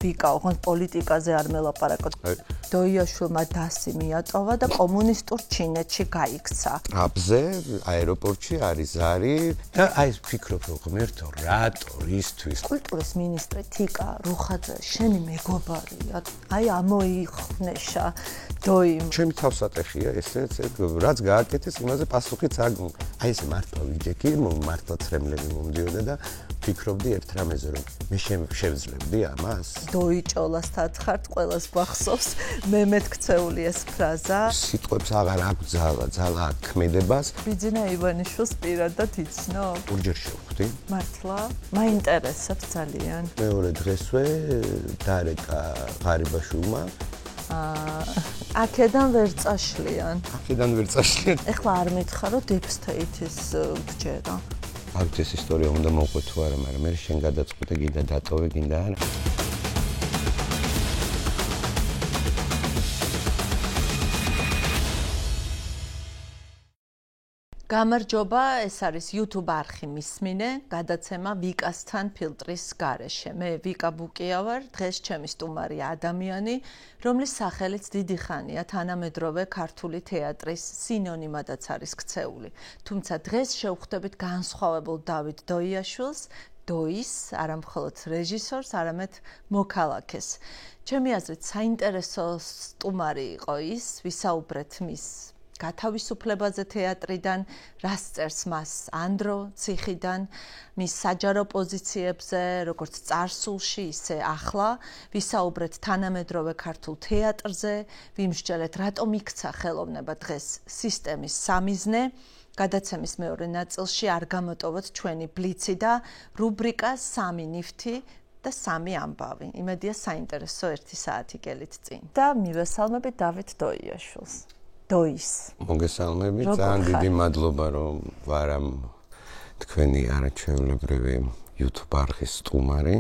ვიკაო, ხან პოლიტიკაზე არ მელაპარაკოთ. დოიაშვილმა დასი მიატოვა და კომუნისტურ ჩინეთში გაიქცა. აბზე აეროპორტში არის ზარი და აი ფიქრობ რომ ღმერთო რატო ისთვის კულტურის მინისტრი თიკა რუხაძე შენი მეგობარია. აი ამოიხნეშა დოიმ. ჩემი თავსატეხია ესეც რაც გააკეთეს იმაზე პასუხიც არ აი ესე მართლა ვიჯექი მართლა ცრემლები მომდიოდა და ფიქრობდი ერთ რამეზე რომ მე შევძლებდი ამას დოიჭოლას თათხართ ყველას გვახსოვს მე მეთქცეული ეს ფრაზა სიტყვებს აღარ აქვს ძალა ქმედებას ბიძინა ივანიშვილს პირადად იცნო ორჯერ შევხვდი მართლა მაინტერესებს ძალიან მეორე დღესვე დარეკა ღარიბაშვილმა აქედან ვერ წაშლიან ეხლა არ მითხარო deep state-ის გჯერა აქ ეს ისტორია უნდა მოყვეთო არა მაგრამ მე შენ გადაწყვეტე გინდა დატოვე გინდა არა გამარჯობა, ეს არის YouTube არხი მისმინე, გადაცემა ვიკასთან ფილტრის გარეშე. მე ვიკა ბუკია ვარ, დღეს ჩემი სტუმარი ადამიანი, რომლის სახელიც დიდი ხანია თანამედროვე ქართული თეატრის სინონიმადაც არის ქცეული. თუმცა დღეს შევხვდებით განსხვავებულ დავით დოიაშვილს, დოის, არა მხოლოდ რეჟისორს, არამედ მოქალაქეს. ჩემი აზრით, საინტერესო სტუმარი იყო ის, ვისაუბრეთ მის გათავისუფლებაზე თეატრიდან, რას წერს მას ანდრო ციხიდან, მის საჯარო პოზიციებზე, როგორც წარსულში, ისე ახლა, ვისაუბრეთ თანამედროვე ქართულ თეატრზე, ვიმსჯელეთ, რატომ იქცა ხელოვნება დღეს სისტემის სამიზნე, გადაცემის მეორე ნაწილში არ გამოტოვოთ ჩვენი ბლიცი და რუბრიკა სამი ნივთი და სამი ამბავი. იმედია საინტერესო 1 საათი გელით წინ. და მივესალმებით დავით დოიაშვილს. დოის. მოგესალმები, ძალიან დიდი მადლობა რომ ვარამ თქვენი არაჩვეულებრივი YouTube არხის სტუმარი.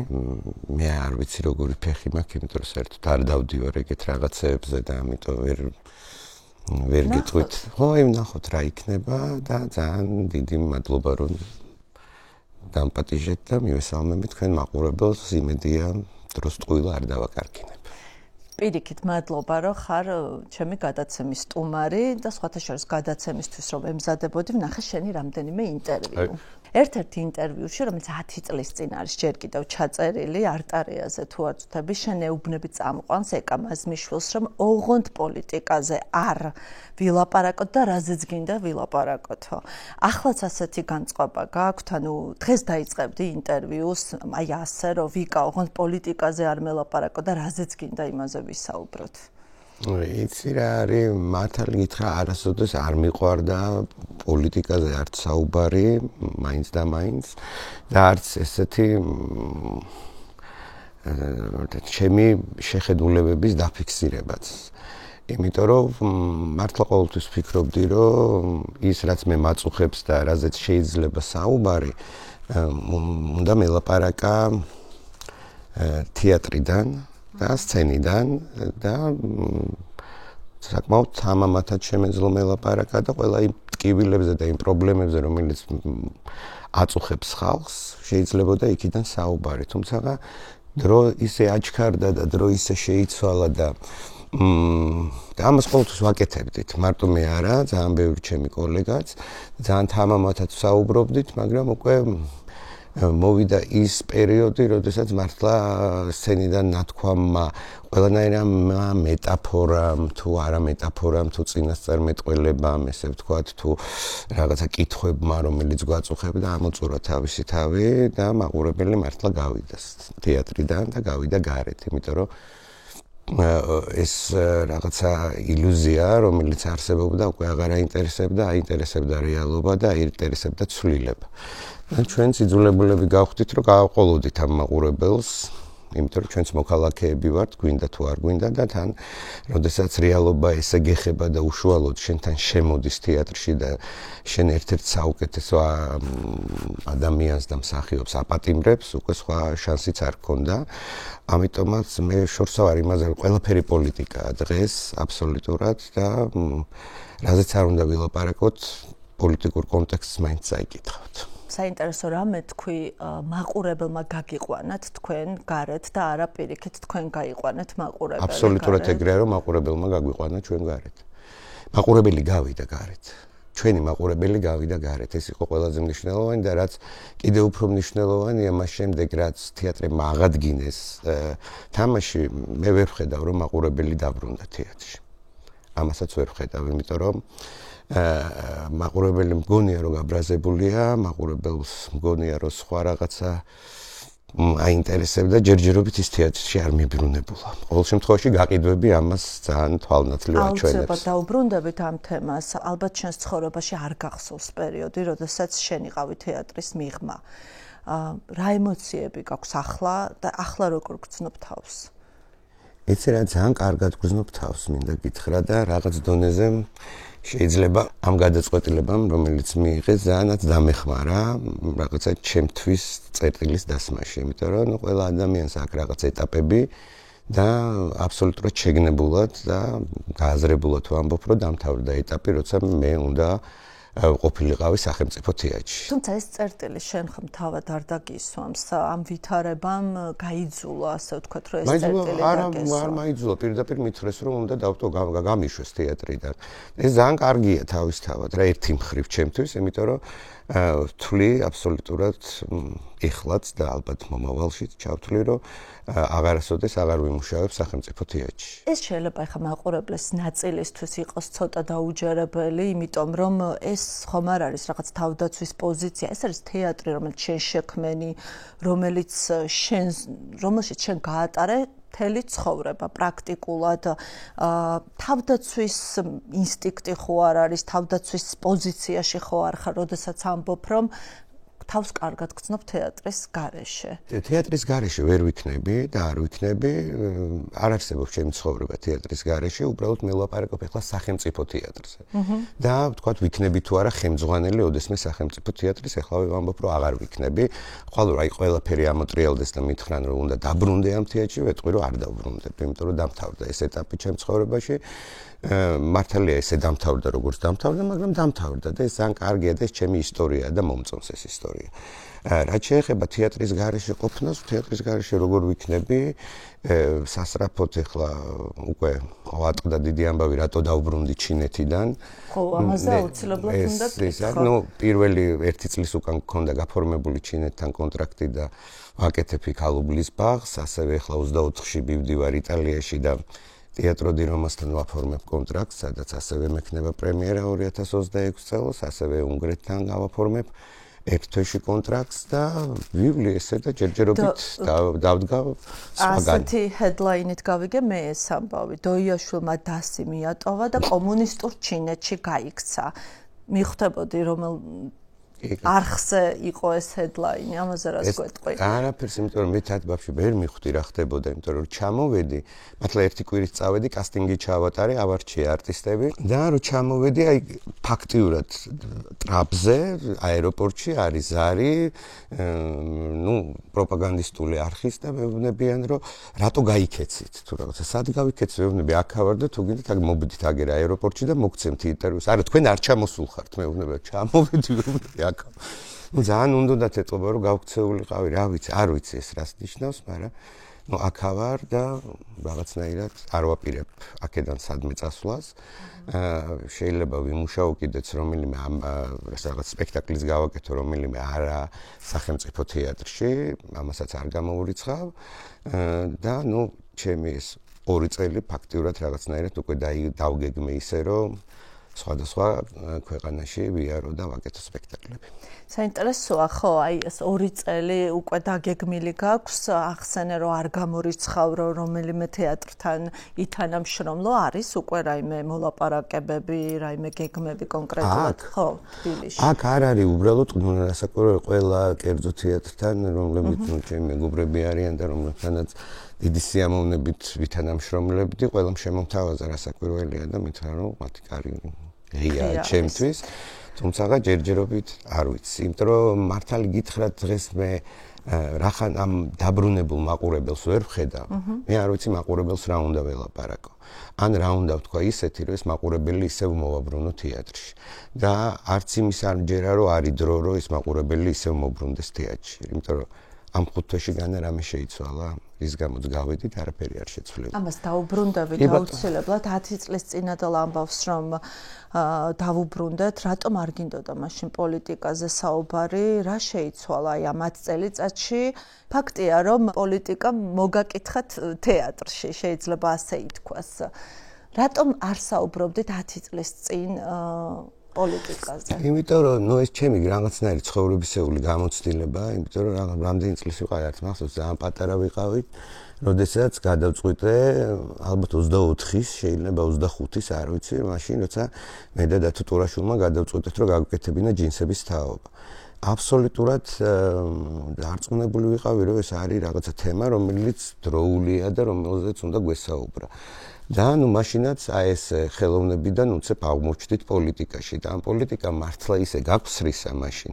მე არ ვიცი როგორი ფეხი მაქვს, იმიტომ რომ საერთოდ არ დავდივარ ეგეთ რაღაცეებზე და ამიტომ ვერ გეტყვით. ხო, ნახოთ რა იქნება და ძალიან დიდი მადლობა რომ დამპატიჟეთ და მივესალმებით თქვენ მაყურებელს. იმედია დროს ტყუილა არ დავაკარგინებ. პირიქით მადლობა რომ ხარ ჩემი გადაცემის სტუმარი და სხვათა შორის გადაცემისთვის რომ ემზადებოდი ვნახე შენი რამდენიმე ინტერვიუ. ერთ-ერთი ინტერვიუში რომელიც 10 წლის წინ არის ჯერ კიდევ ჩაწერილი არტარიაზე თუ არ ვწდები შენ ეუბნები წამყვანს ეკა მაზმიშვილს რომ ოღონდ პოლიტიკაზე არ ვილაპარაკოთ და რაზეც გინდა ვილაპარაკოთო. ახლაც ასეთი განწყობა გაქვთ, ანუ დღეს დაიწყებდი ინტერვიუს, აი ასე რომ ვიკა ოღონდ პოლიტიკაზე არ მელაპარაკო და რაზეც გინდა იმაზე ვისაუბროთ. იცი რა არის მართალი გითხრა არასოდეს არ მიყვარდა პოლიტიკაზე არც საუბარი მაინც და მაინც და არც ესეთი ჩემი შეხედულებების დაფიქსირებაც იმიტომ რომ მართლა ყოველთვის ფიქრობდი რომ ის რაც მე მაწუხებს და რაზეც შეიძლება საუბარი უნდა მელაპარაკა თეატრიდან და სცენიდან და საკმაოდ თამამათად შემეძლო მელაპარაკა და ყველა იმ ტკივილებზე და იმ პრობლემებზე რომელიც აწუხებს ხალხს შეიძლება და იქიდან საუბარი თუმცა დრო ისე აჩქარდა და დრო ისე შეიცვალა და ამას ყოველთვის ვაკეთებდით მარტო მე არა ძალიან ბევრი ჩემი კოლეგაც ძალიან თამამათად საუბრობდით მაგრამ უკვე მოვიდა ის პერიოდი, როდესაც მართლა სცენიდან ნათქვამმა ყველანაირ მეტაფორამ თუ არა მეტაფორამ თუ წინასწარმეტყველებამ, ესე ვთქვათ, თუ რაღაცა კითხვებმა, რომელიც გვაწუხებდა, ამოწურა თავისი თავი და მაყურებელი მართლა გავიდა თეატრიდან და გავიდა გარეთ, იმიტომ რომ ეს რაღაცა ილუზია, რომელიც არსებობდა, უკვე აღარ აინტერესებდა რეალობა და აინტერესებდა ცვლილება. ჩვენც იძულებულები გავხდით, რომ გავაყოლოდით ამ მაყურებელს, იმიტომ რომ ჩვენც მოქალაქეები ვართ, გვინდა თუ არ გვინდა და თან, როდესაც რეალობა ესე გეხება და უშუალოდ შენთან შემოდის თეატრში და შენ ერთ-ერთ საუკეთესო ადამიანს და მსახიობს აპატიმრებს, უკვე სხვა შანსიც არ გქონდა. ამიტომაც მე შორსა ვარ იმაზე, რომ ყველაფერი პოლიტიკაა დღეს აბსოლუტურად და რაზეც არ უნდა ვილაპარაკოთ, პოლიტიკურ კონტექსტს მაინც წაიკითხავთ. საინტერესო რამე თქვი მაყურებელმა გაგიყვანათ თქვენ გარეთ და არა პირიქით თქვენ გაიყვანეთ მაყურებელი. აბსოლუტურად ეგრეა რომ მაყურებელმა გაგვიყვანა ჩვენ გარეთ. მაყურებელი გავიდა გარეთ. ჩვენი მაყურებელი გავიდა გარეთ. ეს იყო ყველაზე მნიშვნელოვანი და რაც კიდევ უფრო მნიშვნელოვანია მას შემდეგ რაც თეატრებმა აღადგინეს თამაში მე ვერ ვხედავ რომ მაყურებელი დაბრუნდა თეატრში. ამასაც ვერ ვხედავ, იმიტომ რომ მაყურებელი მგონია რომ გაბრაზებულია, მაყურებელს მგონია რომ სხვა რაღაცა აინტერესებდა, ჯერჯერობით ის თეატრში არ მიბრუნებულა. ყოველ შემთხვევაში გაყიდვები ამას ძალიან თვალნათლივ აჩვენებს. აუცილებლად დაუბრუნდებით ამ თემას. ალბათ შენს ცხოვრებაში არ გახსოვს პერიოდი, როდესაც შენ იყავი თეატრის მიღმა. რა ემოციები გაქვს ახლა და ახლა როგორ გრძნობ თავს? იცი რა, ძალიან კარგად გრძნობ თავს, მინდა გითხრა და რაღაც დონეზე შეიძლება ამ გადაწყვეტილებამ, რომელიც მიიღეს, ძალიანაც დამეხმარა რაღაცა ჩემთვის წერტილის დასმაში, იმიტომ რომ ყველა ადამიანს აქვს რაღაც ეტაპები და აბსოლუტურად შეგნებულად და გააზრებულად ვამბობ, რომ დამთავრდა ეტაპი, როცა მე უნდა ყოფილიყავი სახელმწიფო თეატრში. თუმცა ეს წერტილი შენ ხომ თავად არ დაგისვამს, ამ ვითარებამ გაიძულა, ასე ვთქვათ, რომ ეს წერტილი დაგესვა. არ მაიძულა, პირდაპირ მითხრეს, რომ უნდა გამიშვეს თეატრიდან. ეს ძალიან კარგია თავისთავად, რა ერთი მხრივ ჩემთვის, იმიტომ რომ ვთვლი აბსოლუტურად ეხლაც და ალბათ მომავალში ჩავთვლი, რომ აღარასოდეს აღარ ვიმუშავებ სახელმწიფო თეატრში. ეს შეიძლება ახლა მაყურებლის ნაწილისთვის იყოს ცოტა დაუჯერებელი, იმიტომ რომ ეს ხომ არ არის რაღაც თავდაცვის პოზიცია, ეს არის თეატრი, რომელიც შენ შექმენი, რომელშიც შენ გაატარე მთელი ცხოვრება პრაქტიკულად. თავდაცვის ინსტინქტი ხო არ არის, თავდაცვის პოზიციაში ხო არ ხარ, როდესაც ამბობ, რომ თავს კარგად გრძნობ თეატრის გარეშე. თეატრის გარეშე ვერ ვიქნები და არ ვიქნები, არ არსებობს ჩემი ცხოვრება თეატრის გარეშე, უბრალოდ მე ვლაპარაკობ ახლა სახელმწიფო თეატრზე. და ვთქვათ, ვიქნები თუ არა ხელმძღვანელი ოდესმე სახელმწიფო თეატრის, ახლა ვამბობ, რომ აღარ ვიქნები. აი ყველაფერი ამოტრიალდეს და მითხრან, რომ უნდა დაბრუნდე ამ თეატრში, ვეთქვი, რომ არ დაბრუნდებ, იმიტომ რომ დამთავრდა ეს ეტაპი ჩემ ცხოვრებაში. მართალია ესე დამთავრდა როგორც დამთავრდა, მაგრამ დამთავრდა და ეს ძალიან კარგია და ეს ჩემი ისტორიაა და მომწონს ეს ისტორია. რაც შეეხება თეატრის გარეშე ყოფნას, თეატრის გარეშე როგორ ვიქნები, სასწრაფოდ ახლა უკვე ავატყდა დიდი ამბავი, რატო დავბრუნდი ჩინეთიდან. ხო, ამაზე აუცილებლად უნდა გითხრა. პირველი 1 წლის უკან მქონდა გაფორმებული ჩინეთთან კონტრაქტი და ვაკეთებ იქ ალუბლის ბაღს, ასევე ახლა 24-ში მივდივარ იტალიაში და Teatro di Romasთან ვაფორმებ კონტრაქტს, სადაც ასევე მექნება პრემიერა 2026 წელს, ასევე უნგრეთთან გავაფორმებ ერთ თვეში კონტრაქტს და ვივლი ესე და ჯერჯერობით დავდგა სხვაგან. ასეთი headline-ით გავიგე მე ეს ამბავი. დოიაშვილმა დასი მიატოვა და კომუნისტურ ჩინეთში გაიქცა. მიხვდებოდი რომელ არხზე იყო ეს headline, ამაზე რას გვეტყვი? არაფერს, იმიტომ რომ მე თათბავში ვერ მიხვდი რა ხდებოდა, იმიტომ რომ ჩამოვედი, მართლა ერთი კვირით წავედი, კასტინგი ჩავატარე, ავარჩიე არტისტები და რომ ჩამოვედი, აი ფაქტიურად ტრაპზე, აეროპორტში არის ზარი, პროპაგანდისტული არხის და მეუბნებიან, რომ რატო გაიქეცით? თუ რაღაცა სად გავიქეცით, მეუბნები აქ ვარ და თუ გინდათ აქ მობდით აგერ აეროპორტში და მოგცემთ ინტერვიუს. არა, თქვენ არ ჩამოსულ ხართ, მეუბნები, ჩამოვედი, მეუბნები ძალიან უნდათ ეტყობა რომ გავქცეულიყავი, რა ვიცი, არ ვიცი ეს რას ნიშნავს, მაგრამ აქ ვარ და რაღაცნაირად არ ვაპირებ აქედან სადმე წასვლას. შეიძლება ვიმუშაო კიდეც რომელიმე რაღაც სპექტაკლის გავაკეთო რომელიმე არა სახელმწიფო თეატრში, ამასაც არ გამოურიცხავ და ჩემი ეს 2 წელი ფაქტიურად რაღაცნაირად უკვე დავგეგმე ისე რომ სხვადასხვა ქვეყანაში ვიარო და ვაკეთო სპექტაკლები. საინტერესოა, ხო, აი ეს 2 წელი უკვე დაგეგმილი გაქვს, ახსენე რომ არ გამორიცხავ რომელიმე თეატრთან ითანამშრომლო, არის უკვე რაიმე მოლაპარაკებები, რაიმე გეგმები კონკრეტულად, ხო, თბილისში. აქ არ არის უბრალოდ რასაკვირველია ყველა კერძო თეატრთან, რომლებიც ჩემი მეგობრები არიან და რომლებთანაც დიდი სიამოვნებით ვითანამშრომლებდი, ყველამ შემომთავაზა რასაკვირველია და მითხრა რომ მათი კარიერა ჩემთვის, თუმცა ჯერჯერობით არ ვიცი, იმიტომ რომ მართალი გითხრათ დღეს მე რახან ამ დაბრუნებულ მაყურებელს ვერ ვხედავ. მე არ ვიცი მაყურებელს რა უნდა ველაპარაკო. ან რა უნდა ვთქვა ისეთი, რომ ეს მაყურებელი ისევ მოვაბრუნო თეატრში. და არც იმის არ მჯერა, რომ არის დრო, რომ ეს მაყურებელი ისევ მოbrunდეს თეატრში. იმიტომ რომ ამ 5 თვეში განა რამე შეიცვალა, რის გამოც გავედით, არაფერი არ შეცვლება. ამას დაუბრუნდებით აუცილებლად 10 წლის წინადელ ამბავს, რომ დავუბრუნდეთ, რატომ არ გინდოდა მაშინ პოლიტიკაზე საუბარი, რა შეიცვალა აი ამ 10 წელიწადში? ფაქტია, რომ პოლიტიკა მოგაკითხათ თეატრში, შეიძლება ასე ითქვას. რატომ არ საუბრობდით 10 წლის წინ პოლიტიკაზე? იმიტომ რომ ეს ჩემი რაღაცნაირი ცხოვრებისეული გამოცდილებაა, იმიტომ რომ რამდენი წლის ვიყავი, არც მახსოვს, ძალიან პატარა ვიყავით, როდესაც გადავწყვიტე, ალბათ 24-ის, შეიძლება 25-ის, არ ვიცი, მაშინ როცა მე და დათო ტურაშვილმა გადავწყვიტეთ, რომ გავუკეთებინა ჯინსების თაობა. აბსოლუტურად დარწმუნებული ვიყავი, რომ ეს არის რაღაცა თემა, რომელიც დროულია და რომელზეც უნდა გვესაუბრა. და ნუ მაშინაც აი ეს ხელოვნებიდან უცებ აღმოჩნდით პოლიტიკაში და ამ პოლიტიკა მართლა ისე გაგცრისა მაშინ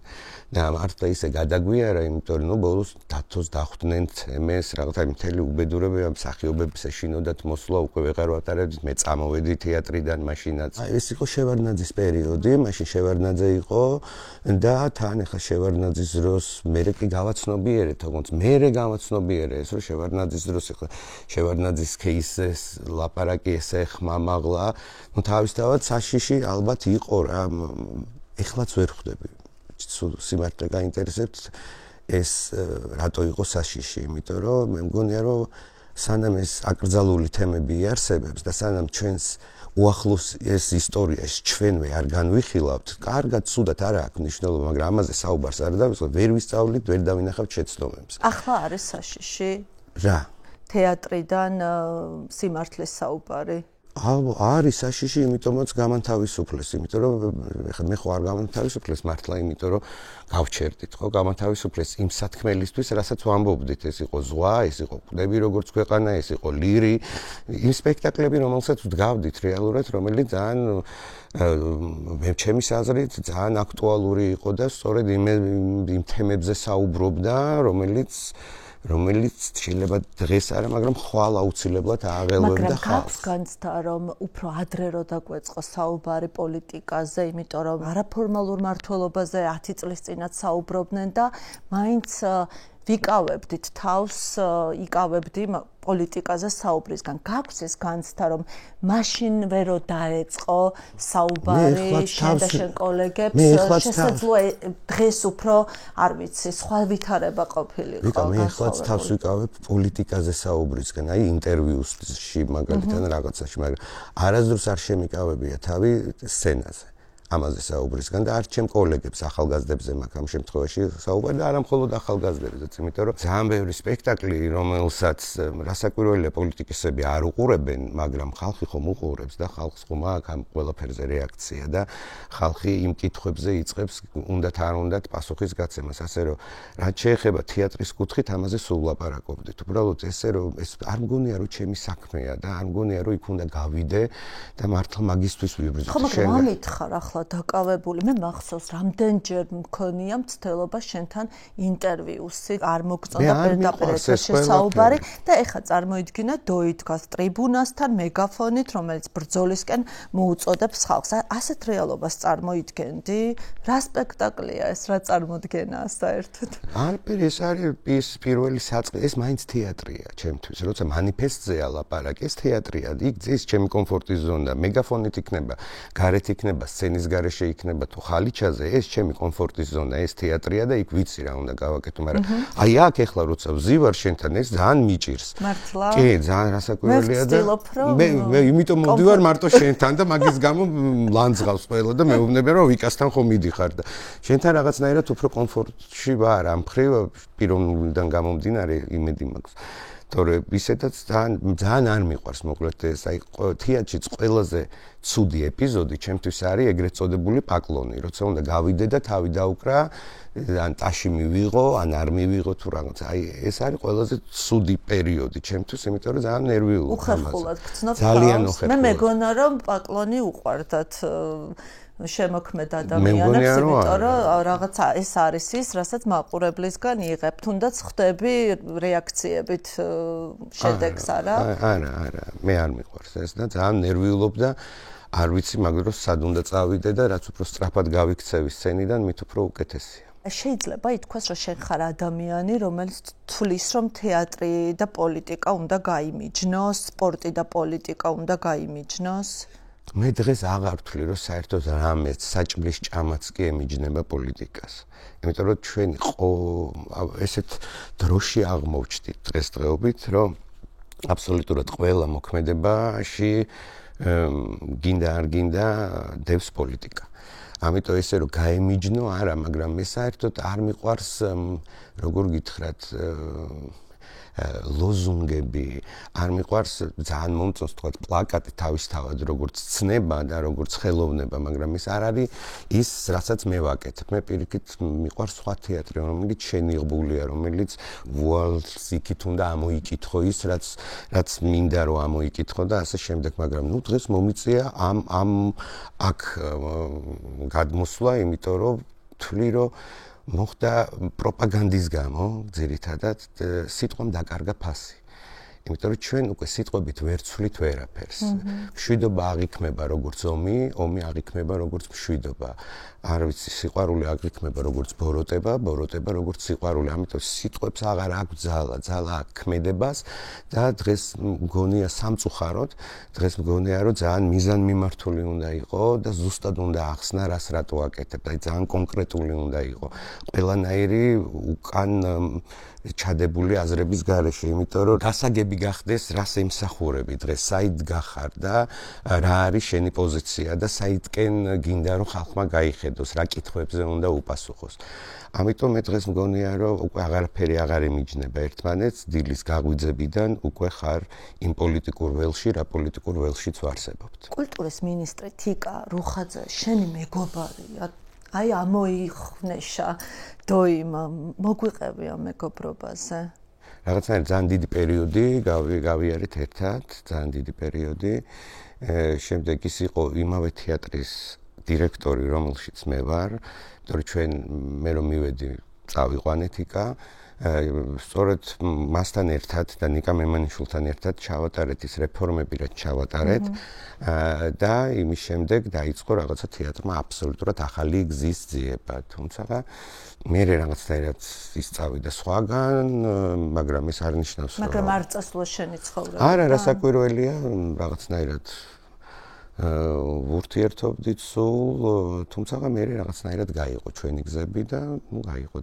და მართლა ისე გადაგვიარა, იმიტომ რომ ნუ ბოლოს დათოს დახვდნენ ცემეს რაღაცა მთელი უბედურება ამ მსახიობების ეშინოდათ მოსვლა უკვე ვეღარ ვატარებდით, მე წამოვედი თეატრიდან მაშინაც. აი ეს იყო შევარდნაძის პერიოდი, მაშინ შევარდნაძე იყო და თან ახლა შევარდნაძის დროს მე კი გავაცნობიერე, თქოს მე გავაცნობიერე ეს რომ შევარდნაძის დროს ახლა შევარდნაძის кейსეს ლაპარაკი ესე ხმამაღლა, ნუ თავისთავად საშიში ალბათ იყო რა, ეხლაც ვერ ხვდები. სიმართლე გაინტერესებთ ეს რატო იყო საშიში, იმიტომ რომ მე მგონია რომ სანამ ეს აკრძალული თემები იარსებებს და სანამ ჩვენს უახლოს ეს ისტორიაში ჩვენვე არ განვიხილავთ, კარგად ცუდად არ აქვს მნიშვნელობა, მაგრამ ამაზე საუბარს არ დავიწყოთ, ვერ ვისწავლით, ვერ დავინახავთ შეცდომებს. ახლა არის საშიში? რა? თეატრიდან სიმართლის საუბარი? არის საშიში, იმიტომაც გამანთავისუფლეს, იმიტომ რომ ეხლა მე ხო არ გამანთავისუფლეს მართლა, იმიტომ რომ გავჩერდით, ხო, გამანთავისუფლეს იმ სათქმელისთვის, რასაც ვამბობდით, ეს იყო ზღვა, ეს იყო ყდები როგორც ქვეყანა, ეს იყო ლირი, იმ სპექტაკლები, რომელსაც ვდგავდით რეალურად, რომელიც ძალიან მე ჩემის აზრით ძალიან აქტუალური იყო და სწორედ იმ თემებზე საუბრობდა, რომელიც შეიძლება დღეს არა, მაგრამ ხვალ აუცილებლად ააღელვებდა ხალხს. მაგრამ გაქვს განცდა, რომ უფრო ადრე რო დაგვეწყო საუბარი პოლიტიკაზე, იმიტომ რომ არაფორმალურ მმართველობაზე 10 წლის წინაც საუბრობდნენ და მაინც ვიკავებდით თავს, იკავებდი პოლიტიკაზე საუბრისგან. გაქვს ეს განცდა, რომ მაშინ ვერო დაეწყო საუბარი შენ და შენ კოლეგებს, შესაძლოა დღეს უფრო, არ ვიცი, სხვა ვითარება ყოფილიყო. მე ეხლაც თავს ვიკავებ პოლიტიკაზე საუბრისგან, აი ინტერვიუსში მაგალითად რაღაცაში, მაგრამ არასდროს არ შემიკავებია თავი სცენაზე. ამაზე საუბრისგან და არც ჩემ კოლეგებს ახალგაზრდებზე მაქვს ამ შემთხვევაში საუბარი და არა მხოლოდ ახალგაზრდებზეც, იმიტომ რომ ძალიან ბევრი სპექტაკლი, რომელსაც რასაკვირველია პოლიტიკოსები არ უყურებენ, მაგრამ ხალხი ხომ უყურებს და ხალხს ხომ აქვს ამ ყველაფერზე რეაქცია და ხალხი იმ კითხვებზე იწყებს უნდათ არ უნდათ პასუხის გაცემას, ასე რომ რაც შეეხება თეატრის კუთხით ამაზე სულ ლაპარაკობდით. უბრალოდ ესე რომ ეს არ მგონია რომ ჩემი საქმეა და არ მგონია რომ იქ უნდა გავიდე და მართლა მაგისტვის ვიბრძვით. ხო, მაგრამ ამითხარ ახლა დაკავებული, მე მახსოვს რამდენჯერ მქონია მცდელობა შენთან ინტერვიუსი, არ მოგწონდა პირდაპირ საუბარი და ეხლა წარმოიდგინე დოიდგას ტრიბუნასთან მეგაფონით, რომელიც ბრძოლისკენ მოუწოდებს ხალხს. ასეთ რეალობას წარმოიდგენდი? რა სპექტაკლია ეს, რა წარმოდგენაა საერთოდ? არაფერი, ეს არის პირველი საწყი, ეს მაინც თეატრია ჩემთვის, როცა მანიფესტზეა ლაპარაკი, ეს თეატრია, იქ ეს ჩემი კომფორტის ზონა, მეგაფონით იქნება, გარეთ იქნება, სცენის გარეშე იქნება თუ ხალიჩაზე, ეს ჩემი კომფორტის ზონა, ეს თეატრია და იქ ვიცი რა უნდა გავაკეთო, მაგრამ აი აქ ეხლა როცა ვზივარ შენთან, ეს ძალიან მიჭირს. მართლა? კი, ძალიან რასაკვირველია და მე იმიტომ მოვდივარ მარტო შენთან და მაგის გამო ლანძღავს ყველა და მეუბნება რომ ვიკასთან ხომ მიდიხარ და შენთან რაღაცნაირად უფრო კომფორტში ვარ ამ მხრივ პიროვნულიდან გამომდინარე იმედი მაქვს. თორე ისედაც ძალიან არ მიყვარს მოკლედ ეს აი თეატრში ყველაზე ცუდი ეპიზოდი ჩემთვის არის ეგრეთ წოდებული პაკლონი, როცა უნდა გავიდე და თავი დაუკრა, ან ტაში მივიღო, ან არ მივიღო თუ რაღაც. აი ეს არის ყველაზე ცუდი პერიოდი ჩემთვის, იმიტომ რომ ძალიან ნერვიულია. უხერხულად გწნობ ძალიან უხერხულად. მე მეგონა რომ პაკლონი უყვარდათ შემოქმედ ადამიანებს, იმიტომ რომ რაღაცა ეს არის ის, რასაც მაყურებლისგან იღებ, თუნდაც ხდები რეაქციებით შედეგს არა? არა, მე არ მიყვარს ეს და ძალიან ნერვიულობ და არ ვიცი მაგრამ სად უნდა წავიდე და რაც უფრო სწრაფად გავიქცევი სცენიდან, მით უფრო უკეთესია. შეიძლება ითქვას, რომ შენ ხარ ადამიანი, რომელიც თვლის, რომ თეატრი და პოლიტიკა უნდა გაიმიჯნოს, სპორტი და პოლიტიკა უნდა გაიმიჯნოს? მე დღეს აღარ ვთვლი, რომ საერთოდ რამეც საჭმლის ჭამაც კი ემიჯნება პოლიტიკას. იმიტომ რომ ჩვენ ესეთ დროში აღმოვჩდით დღესდღეობით, რომ აბსოლუტურად ყველა მოქმედებაში გინდა არ გინდა დევს პოლიტიკა. ამიტომ ესე რომ გაემიჯნო არა, მაგრამ მე საერთოდ არ მიყვარს როგორ გითხრათ ლოზუნგები, არ მიყვარს ძალიან მომწონს თქვა პლაკატი თავისთავად როგორც ცნება და როგორც ხელოვნება, მაგრამ ეს არ არის ის, რასაც მე ვაკეთებ. მე პირიქით მიყვარს სხვა თეატრი, რომელიც შენიღბულია, რომელიც ვალს იქით უნდა ამოიკითხო ის, რაც მინდა რომ ამოიკითხო და ასე შემდეგ, მაგრამ ნუ დღეს მომიწია ამ აქ გადმოსვლა, იმიტომ რომ თვლი რომ მოხდა პროპაგანდის გამო, ძირითადად სიტყვამ დაკარგა ფასი. იმიტომ რომ ჩვენ უკვე სიტყვებით ვერ ცვლით ვერაფერს. მშვიდობა აღიქმება როგორც ომი, ომი აღიქმება როგორც მშვიდობა. არ ვიცი, სიყვარული აღიქმება როგორც ბოროტება, ბოროტება როგორც სიყვარული. ამიტომ სიტყვებს აღარ აქვს ძალა აქვს ქმედებას და დღეს მგონია სამწუხაროდ, დღეს მგონია რომ ძალიან მიზანმიმართული უნდა იყო და ზუსტად უნდა ახსნა რას რატო აკეთებ. აი ძალიან კონკრეტული უნდა იყო. ყველანაირი უკან ჩადებული აზრების გარეშე, იმიტომ რომ გასაგები გახდეს, რას ემსახურები დღეს, საით გახარ და რა არის შენი პოზიცია და საითკენ გინდა რომ ხალხმა გაიხედოს, რა კითხვებზე უნდა უპასუხოს. ამიტომ მე დღეს მგონია რომ უკვე აღარაფერი აღარ ემიჯნება ერთმანეთს, დილის გაღვიძებიდან უკვე ხარ იმ პოლიტიკურ ველში, რა პოლიტიკურ ველშიც ვარსებობთ. კულტურის მინისტრი თიკა რუხაძე შენი მეგობარია. აი ამოიხნეშა დოიმა, მოგვიყევია მეგობრობაზე. რაღაცნაირად ძალიან დიდი პერიოდი გავიარეთ ერთად, ძალიან დიდი პერიოდი. შემდეგ ის იყო იმავე თეატრის დირექტორი, რომელშიც მე ვარ, იმიტომ რომ მე რომ მივედი წავიყვანე თიკა, სწორედ მასთან ერთად და ნიკა მემანიშვილთან ერთად ჩავატარეთ ის რეფორმები, რაც ჩავატარეთ და იმის შემდეგ დაიწყო რაღაცა თეატრმა აბსოლუტურად ახალი გზის ძიება. თუმცა მე რაღაცნაირად ისწავიდა სხვაგან, მაგრამ ეს არ ნიშნავს რომ მაგრამ არ წასულა შენი ცხოვრება. არა, რასაკვირველია, რაღაცნაირად ვურთიერთობდით სულ, თუმცა მე რაღაცნაირად გაიყო ჩვენი გზები და გაიყო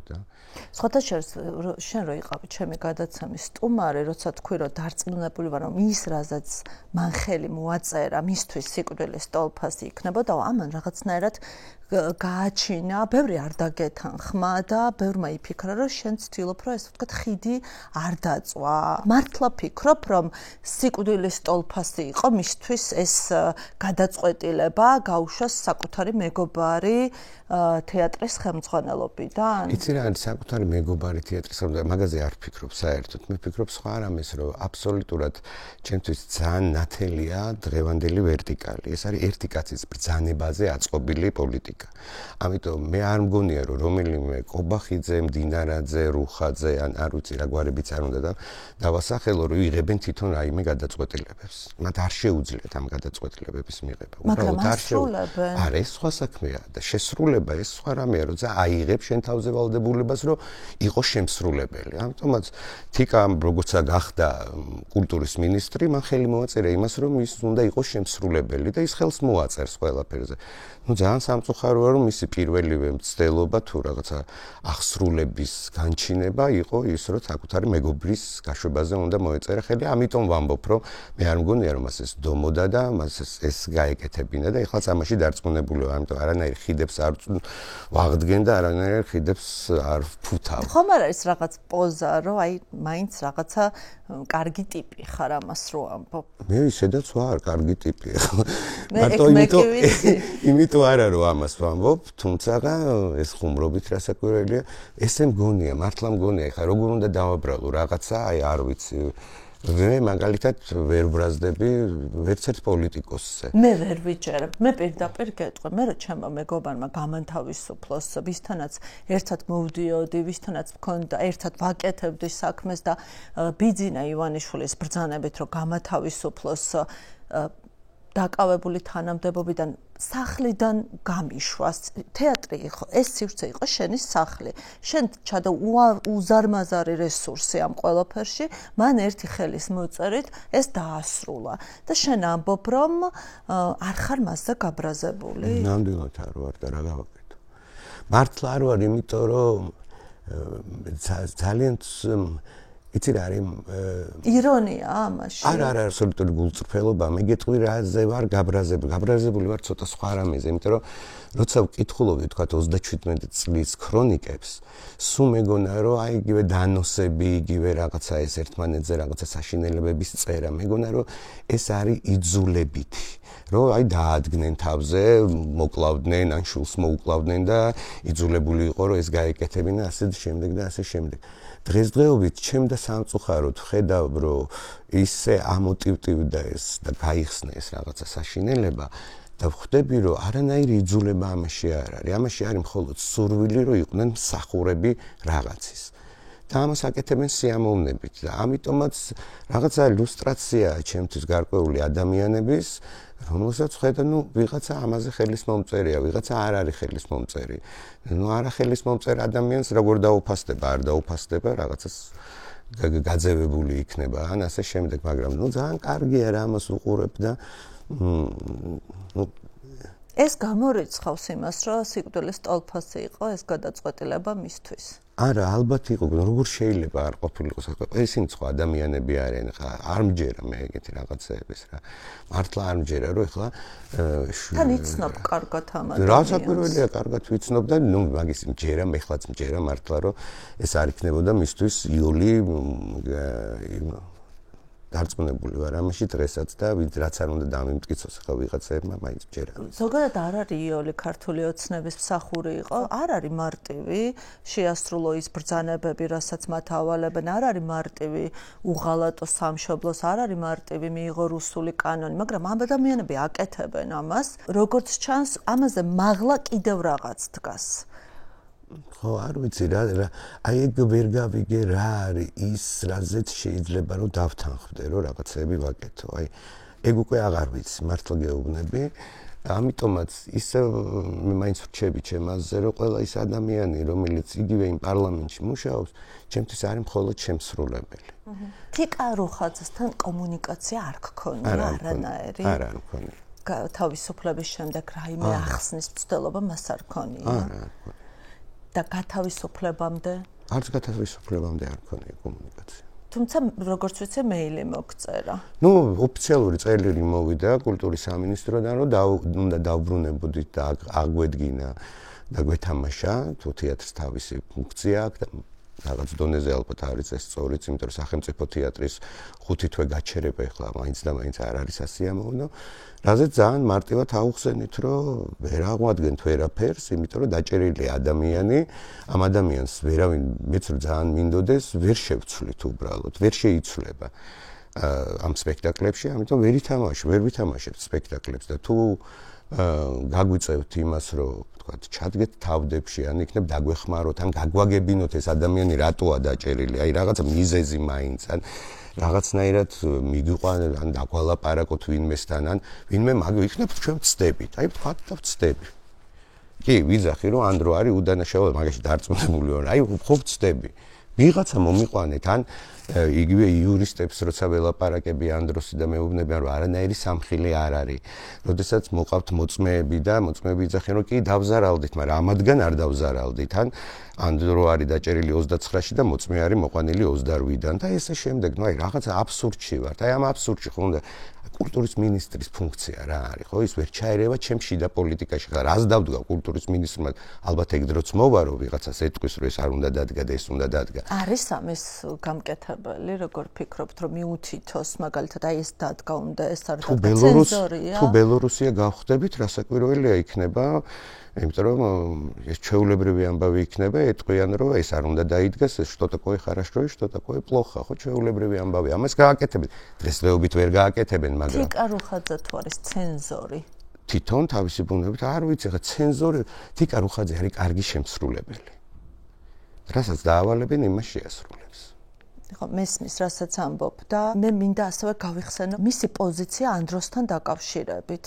და სხვათა შორის შენ რო იყავი ჩემი გადაცემის სტუმარი, როცა თქვი რომ დარწმუნებული ვარ რომ ის რაზეც მან ხელი მოაწერა, მისთვის სიკვდილის სტოლფასი იქნებოდა, ამან რაღაცნაირად გააჩინა, ბევრი არ დაგეთანხმა და ბევრმა იფიქრა რომ შენ ცდილობ რომ ესე ვთქვათ ხიდი არ დაწვა. მართლა ფიქრობ რომ სიკვდილის სტოლფასი იყო მისთვის ეს გადაწყვეტილება გაუშვას საკუთარი მეგობარი თეატრის ხელმძღვანელობიდან? იცი რა არის საკუთარი მეგობარი თეატრის ხელმძღვანელი, მაგაზე არ ვფიქრობ საერთოდ. მე ვფიქრობ სხვა რამეს, რომ აბსოლუტურად ჩემთვის ძალიან ნათელია დღევანდელი ვერტიკალი. ეს არის ერთი კაცის ბრძანებაზე აწყობილი პოლიტიკა. ამიტომ მე არ მგონია რომ რომელიმე კობახიძე, მდინარაძე, რუხაძე ან არ ვიცი რა გვარებიც არ უნდა და დავასახელო რომ იღებენ თვითონ რაიმე გადაწყვეტილებებს. მათ არ შეუძლიათ ამ გადაწყვეტილებების მიღება. უბრალოდ არ შეუძლიათ. არა, ეს სხვა საქმეა და შესრულება ეს სხვა რამეა, როცა აიღებ შენ თავზე ვალდებულებას რომ იყო შემსრულებელი. ამიტომაც თიკა როგორცა გახდა კულტურის მინისტრი, მან ხელი მოაწერა იმას რომ ის უნდა იყოს შემსრულებელი და ის ხელს მოაწერს ყველაფერზე. ნუ ძალიან სამწუხაროა რომ მისი პირველივე მცდელობა თუ რაღაცა აღსრულების განჩინება იყო ის რომ საკუთარი მეგობრის გაშვებაზე უნდა მოეწერა ხელი. ამიტომ ვამბობ რომ მე არ მგონია რომ მას ეს დომოდა და მას ეს გაეკეთებინა და ეხლა ამაში დარწმუნებული ვარ. ამიტომ არანაირ ხიდებს არ ვაღდგენ და არანაირ ხიდებს არ ვფუთავ. ხომ არ არის რაღაც პოზა რომ აი მაინც რაღაცა კარგი ტიპი ხარ ამას რო ამბობ. მე ისედაც ვარ კარგი ტიპი. მარტო იმიტომ არა რომ ამას ვამბობ, თუმცა ეს ხუმრობით რასაკვირველია, ესე მგონია, მართლა მგონია, ხა როგორ უნდა დავაბრალო რაღაცა, აი არ ვიცი, მე მაგალითად ვერ ბრაზდები ვერცერთ პოლიტიკოსზე. მე ვერ ვიჯერებ. მე პირდაპირ გეტყვი, მე რო ჩემო მეგობარმა გამანთავისუფლოს, ვისთანაც ერთად მოვდიოდი, ვისთანაც მქონდა ერთად ვაკეთებდი საქმეს და ბიძინა ივანიშვილის ბრძანებით რომ გამათავისუფლოს დაკავებული თანამდებობიდან სახლიდან გამიშვას. თეატრი იყო, ეს სივრცე იყო შენი სახლი. შენ ჩადა უზარმაზარი რესურსი ამ ყველაფერში, მან ერთი ხელის მოწერით ეს დაასრულა. და შენ ამბობ, რომ არ ხარ მასზე გაბრაზებული? ნამდვილად არ ვარ და რა გავაკეთო. მართლა არ ვარ, იმიტომ რომ ძალიან იცი რა არის ირონია ამაში? არა, აბსოლუტური გულწრფელობა. მე გეტყვი რაზე ვარ გაბრაზებული ვარ ცოტა სხვა რამეზე, იმიტომ რომ როცა ვკითხულობდი თქვა 37 წლის ქრონიკებს, სულ მეგონა რომ აი იგივე დანოსები, იგივე რაღაცა ეს ერთმანეთზე რაღაცა საშინელებების წერა, მეგონა რომ ეს არის იძულებითი. რომ აი დაადგნენ თავზე, მოკლავდნენ, ან შულს მოუკლავდნენ და იძულებული იყო რომ ეს გაეკეთებინა ასე შემდეგ და ასე შემდეგ. დღესდღეობით ჩემ და სამწუხაროდ ხედავ რომ ისე ამოტივტივდა ეს და გაიხსნა ეს რაღაცა საშინელება და ვხვდები რომ არანაირი იძულება ამაში არ არის. ამაში არის მხოლოდ სურვილი რომ იყვნენ მსახურები რაღაცის. და ამას აკეთებენ სიამოვნებით და ამიტომაც რაღაცა ილუსტრაციაა ჩემთვის გარკვეული ადამიანების, რომელსაც ხედა, ვიღაცა ამაზე ხელის მომწერია, ვიღაცა არ არის ხელის მომწერი. არა ხელის მომწერ ადამიანს როგორ დაუფასდება, არ დაუფასდება, რაღაცას გაძევებული იქნება, ან ასე შემდეგ, მაგრამ ძალიან კარგია რა ამას უყურებ და ეს გამორიცხავს იმას, რომ სიკვდილის ტოლფასი იყო ეს გადაწყვეტილება მისთვის. არა, ალბათ იყო, როგორ შეიძლება არ ყოფილიყო საქმე. ესენი სხვა ადამიანები არიან, ხა არ მჯერა მე ეგეთი რაღაცეების რა. მართლა არ მჯერა, რომ ეხლა თან იცნობ კარგად ამ ადამიანს. რა საკვირველია, კარგად ვიცნობ და მაგის მჯერა, ეხლაც მჯერა მართლა, რომ ეს არ იქნებოდა მისთვის იოლი დარწმუნებული ვარ ამაში დღესაც და რაც არ უნდა დამიმტკიცოს ახლა ვიღაცებმა მაინც ჯერა. ზოგადად არ არის იოლი ქართული ოცნების მსახური იყო, არ არის მარტივი შეასრულო ის ბრძანებები, რასაც მათ ავალებენ, არ არის მარტივი უღალატო სამშობლოს, არ არის მარტივი მიიღო რუსული კანონი, მაგრამ ამ ადამიანები აკეთებენ ამას, როგორც ჩანს, ამაზე მაღლა კიდევ რაღაც დგას. ხო, არ ვიცი რა, აი ეგ ვერ გავიგე რა არის ის, რაზეც შეიძლება რომ დავთანხმდე, რომ რაღაცები ვაკეთო. აი ეგ უკვე აღარ ვიცი, მართლა გეუბნები. ამიტომაც ისე მე მაინც ვრჩები ჩემაზე, რომ ყველა ის ადამიანი, რომელიც იგივე იმ პარლამენტში მუშაობს, ჩემთვის არის მხოლოდ შემსრულებელი. თიკა რუხაძესთან კომუნიკაცია არ გქონია არანაირი? არ მქონია. თავისუფლების შემდეგ რაიმე ახსნის მცდელობა მას არ გქონია? არა. და გათავისუფლებამდე? არც გათავისუფლებამდე არ მქონია კომუნიკაცია. თუმცა როგორც ვიცი, მეილი მოგწერა. ოფიციალური წერილი მოვიდა კულტურის სამინისტროდან, რომ უნდა დავბრუნებოდით და აგვედგინა და გვეთამაშა, თუ თეატრს თავისი ფუნქცია აქვს და რაღაც დონეზე ალბათ არის ეს სწორიც, იმიტომ რომ სახელმწიფო თეატრის 5 თვე გაჩერება ახლა მაინც და მაინც არ არის სასიამოვნო. რაზეც ძალიან მარტივად აუხსენით, რომ ვერ აღვადგენთ ვერაფერს, იმიტომ რომ დაჭერილი ადამიანი, ამ ადამიანს ვერავინ მეც რომ ძალიან მინდოდეს, ვერ შევცვლით უბრალოდ, ვერ შეიცვლება ამ სპექტაკლებში, ამიტომ ვერ ვითამაშებთ სპექტაკლებს და თუ გაგვიწევთ იმას, რომ თქვათ, ჩადგეთ თავდებში, ან იქნებ დაგვეხმაროთ, ან გაგვაგებინოთ ეს ადამიანი რატოა დაჭერილი, აი რაღაცა მიზეზი მაინც, ან რაღაცნაირად მიგიყვან, ან დაგვალაპარაკოთ ვინმესთან, ან ვინმე იქნებ ჩვენ ვწდებით, აი ვთქვათ და ვწდები. კი, ვიძახი რომ ანდრო არის უდანაშაულო, მაგაში დარწმუნებული ვარ, აი ხო ვწდები. ვიღაცა მომიყვანეთ, ან იგივე იურისტებს როცა ველაპარაკები ანდროსი და მეუბნებიან რომ არანაირი სამხილი არ არის. როდესაც მოყავთ მოწმეები და მოწმეები იძახენ რომ კი დავზარალდით, მაგრამ ამადგან არ დავზარალდით. ან ანდრო არის დაჭერილი 29-ში და მოწმე არის მოყვანილი 28-დან და ესე შემდეგ. აი რაღაცა აბსურდში ვართ. აი ამ აბსურდში ხო უნდა კულტურის მინისტრის ფუნქცია რა არის, ხო? ის ვერ ჩაერევა ჩემ შიდა პოლიტიკაში. ხა რას დავდგა კულტურის ministrმა? ალბათ ეგ დროც მოვა რომ ვიღაცას ეტყვის რომ ეს არ უნდა დადგა და ეს უნდა დადგა. არის ამის გამკეთებელი, როგორ ფიქრობთ, რომ მიუთითოს მაგალითად აი ეს დადგა უნდა ეს არ დადგა ცენზორია? თუ ბელორუსია გავხდებით, რასაკვირველია იქნება იმიტომ რომ ეს ჩვეულებრივი ამბავი იქნება, ეტყვიან რომ ეს არ უნდა დაიდგეს, ეს что такое хорошо, что такое плохо, ხო ჩვეულებრივი ამბავი. ამას გააკეთებენ. დღესდღეობით ვერ გააკეთებენ, მაგრამ თიკა რუხაძე თუ არის ცენზორი. თვითონ თავისი ბუნებით არ ვიცი, ხა ცენზორი თიკა რუხაძე არის კარგი შემსრულებელი. რასაც დაავალებენ, იმას შეასრულებს. ხო, მესმის, რასაც ამბობ და მე მინდა ასევე გავიხსენო მისი პოზიცია ანდროსთან დაკავშირებით.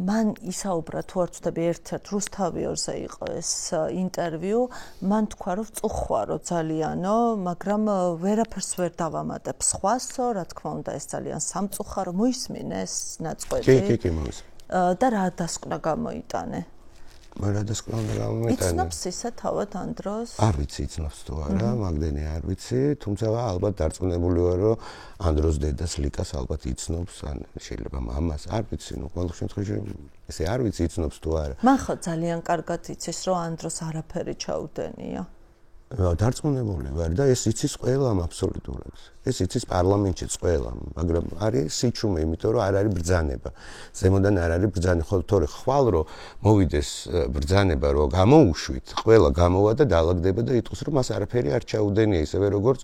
მან ისაუბრა თუ არ ვცდები ერთ-ერთ რუსთავიორზე იყო ეს ინტერვიუ, მან თქვა რომ წუხვარო ძალიანო, მაგრამ ვერაფერს ვერ დავამატებ სხვასო, რა თქმა უნდა ეს ძალიან სამწუხარო მოისმინეს ნაწყვეტი. კი, მოისმინე. და რა დასკვნა გამოიტანე? რა დასკვნა გამოიტანე? იცნობს ისე თავად ანდროს? არ ვიცი იცნობს თუ არა, მაგდენი არ ვიცი, თუმცა ალბათ დარწმუნებული ვარ, რომ ანდროს დედას ლიკას ალბათ იცნობს, ან შეიძლება მამას, არ ვიცი, ყოველ შემთხვევაში ესე არ ვიცი იცნობს თუ არა. მან ხო ძალიან კარგად იცის, რომ ანდროს არაფერი ჩაუდენია. დარწმუნებული ვარ და ეს იცის ყველამ აბსოლუტურად. ეს იცის პარლამენტშიც ყველამ, მაგრამ არის სიჩუმე, იმიტომ რომ არ არის ბრძანება. ზემოდან არ არის ბრძანება, ხო თორე ხვალ რომ მოვიდეს ბრძანება, რომ გამოუშვით, ყველა გამოვა და დაალაგდება და იტყვის რომ მას არაფერი არ ჩაუდენია, ისევე როგორც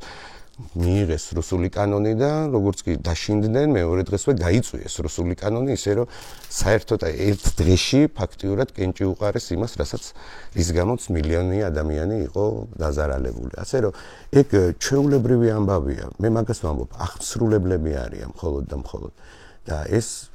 მიიღეს რუსული კანონი და როგორც კი დაშინდნენ, მეორე დღესვე გაიწვიეს რუსული კანონი, ისე რომ საერთოდ ერთ დღეში ფაქტიურად კენჭი უყარეს იმას, რასაც რის გამოც მილიონი ადამიანი იყო დაზარალებული. ასე რომ ეგ ჩვეულებრივი ამბავია. მე მაგას ვამბობ, აღსრულებლები არიან მხოლოდ და მხოლოდ. და ეს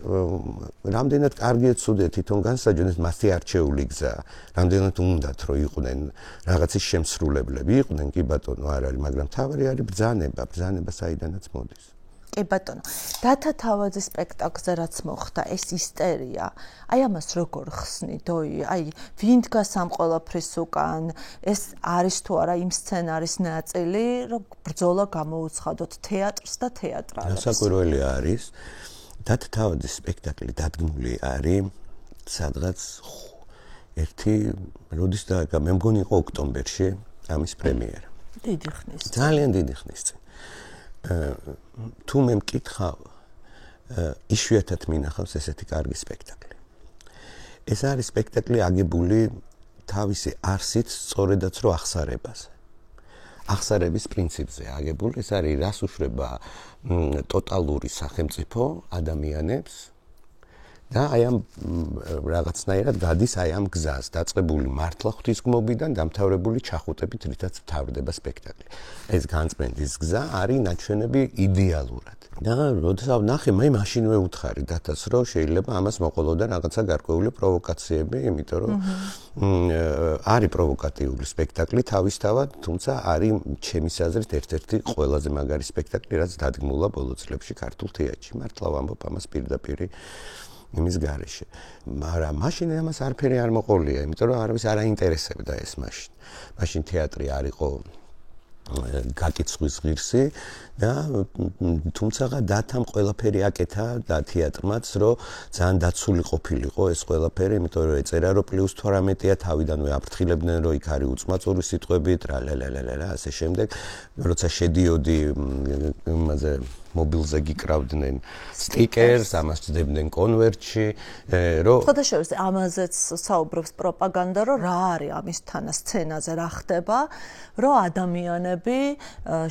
რამდენად კარგია ცუდია თვითონ განსაჯდეთ მასი არჩეული გზა. რამდენად უნდათ რომ იყვნენ რაღაცის შემსრულებლები, იყვნენ კი ბატონო, არ არის, მაგრამ თავი არის ბრძანება საიდანაც მოდის. კი ბატონო, დათა თავაძის სპექტაკლზე რაც მოხდა, ეს ისტერია. აი ამას როგორ ხსნი, დოი? აი ვინ დგას ამ ყველაფრის უკან? ეს არის თუ არა იმ სცენარის ნაწილი, რომ ბრძოლა გამოუცხადოთ თეატრს და თეატრალებს? სასაკვირველი არის. დათა თავაძის სპექტაკლი დადგმული არის სადღაც როდის და მე მგონი იყო ოქტომბერში ამის პრემიერა. დიდი ხნის. ძალიან დიდი ხნის წინ. თუ მე მკითხავ, იშვიათად მინახავს ესეთი კარგი სპექტაკლი. ეს არის სპექტაკლი აგებული თავისი არსით სწორედაც რო აღსარებაზე. აღსარების პრინციპზე აგებული, ეს არის რას უშვება ტოტალური სახელმწიფო ადამიანებს და აი ამ რაღაცნაირად გადის აი ამ გზას, დაწყებული მართლა ღვთისმგმობიდან დამთავრებული ჩახუტებით, რითაც მთავრდება სპექტაკლი. ეს განწმენდის გზა არის ნაჩვენები იდეალურად. და როდესაც ნახე, მე მაშინვე უთხარი დათას, რომ შეიძლება ამას მოყოლოდა რაღაცა გარკვეული პროვოკაციები, იმიტომ რომ არის პროვოკატიული სპექტაკლი თავისთავად, თუმცა არის ჩემის აზრით ერთ-ერთი ყველაზე მაგარი სპექტაკლი, რაც დადგმულა ბოლო წლებში ქართულ თეატრში. მართლა ვამბობ ამას პირდაპირ იმის გარეშე. მაგრამ მაშინ ამას არაფერი არ მოყოლია, იმიტომ რომ არავის არ აინტერესებდა ეს მაშინ. მაშინ თეატრი არ იყო გაკიცხვის ღირსი და თუმცა დათამ ყველაფერი აკეთა და თეატრმაც რომ ძალიან დაცული ყოფილიყო ეს ყველაფერი, იმიტომ რომ ეწერა რომ +18-ია თავიდანვე აფრთხილებდნენ რომ იქ არის უწმაწური სიტყვებით რა ასე შემდეგ, როცა შედიოდი იმაზე მობილზე გიკრავდნენ სტიკერს, ამას ძდებდნენ კონვერტში, რომ ხოდაშორის ამაზეც საუბრობს პროპაგანდა, რომ რა არის ამის თანასცენაზე, რა ხდება, რომ ადამიანები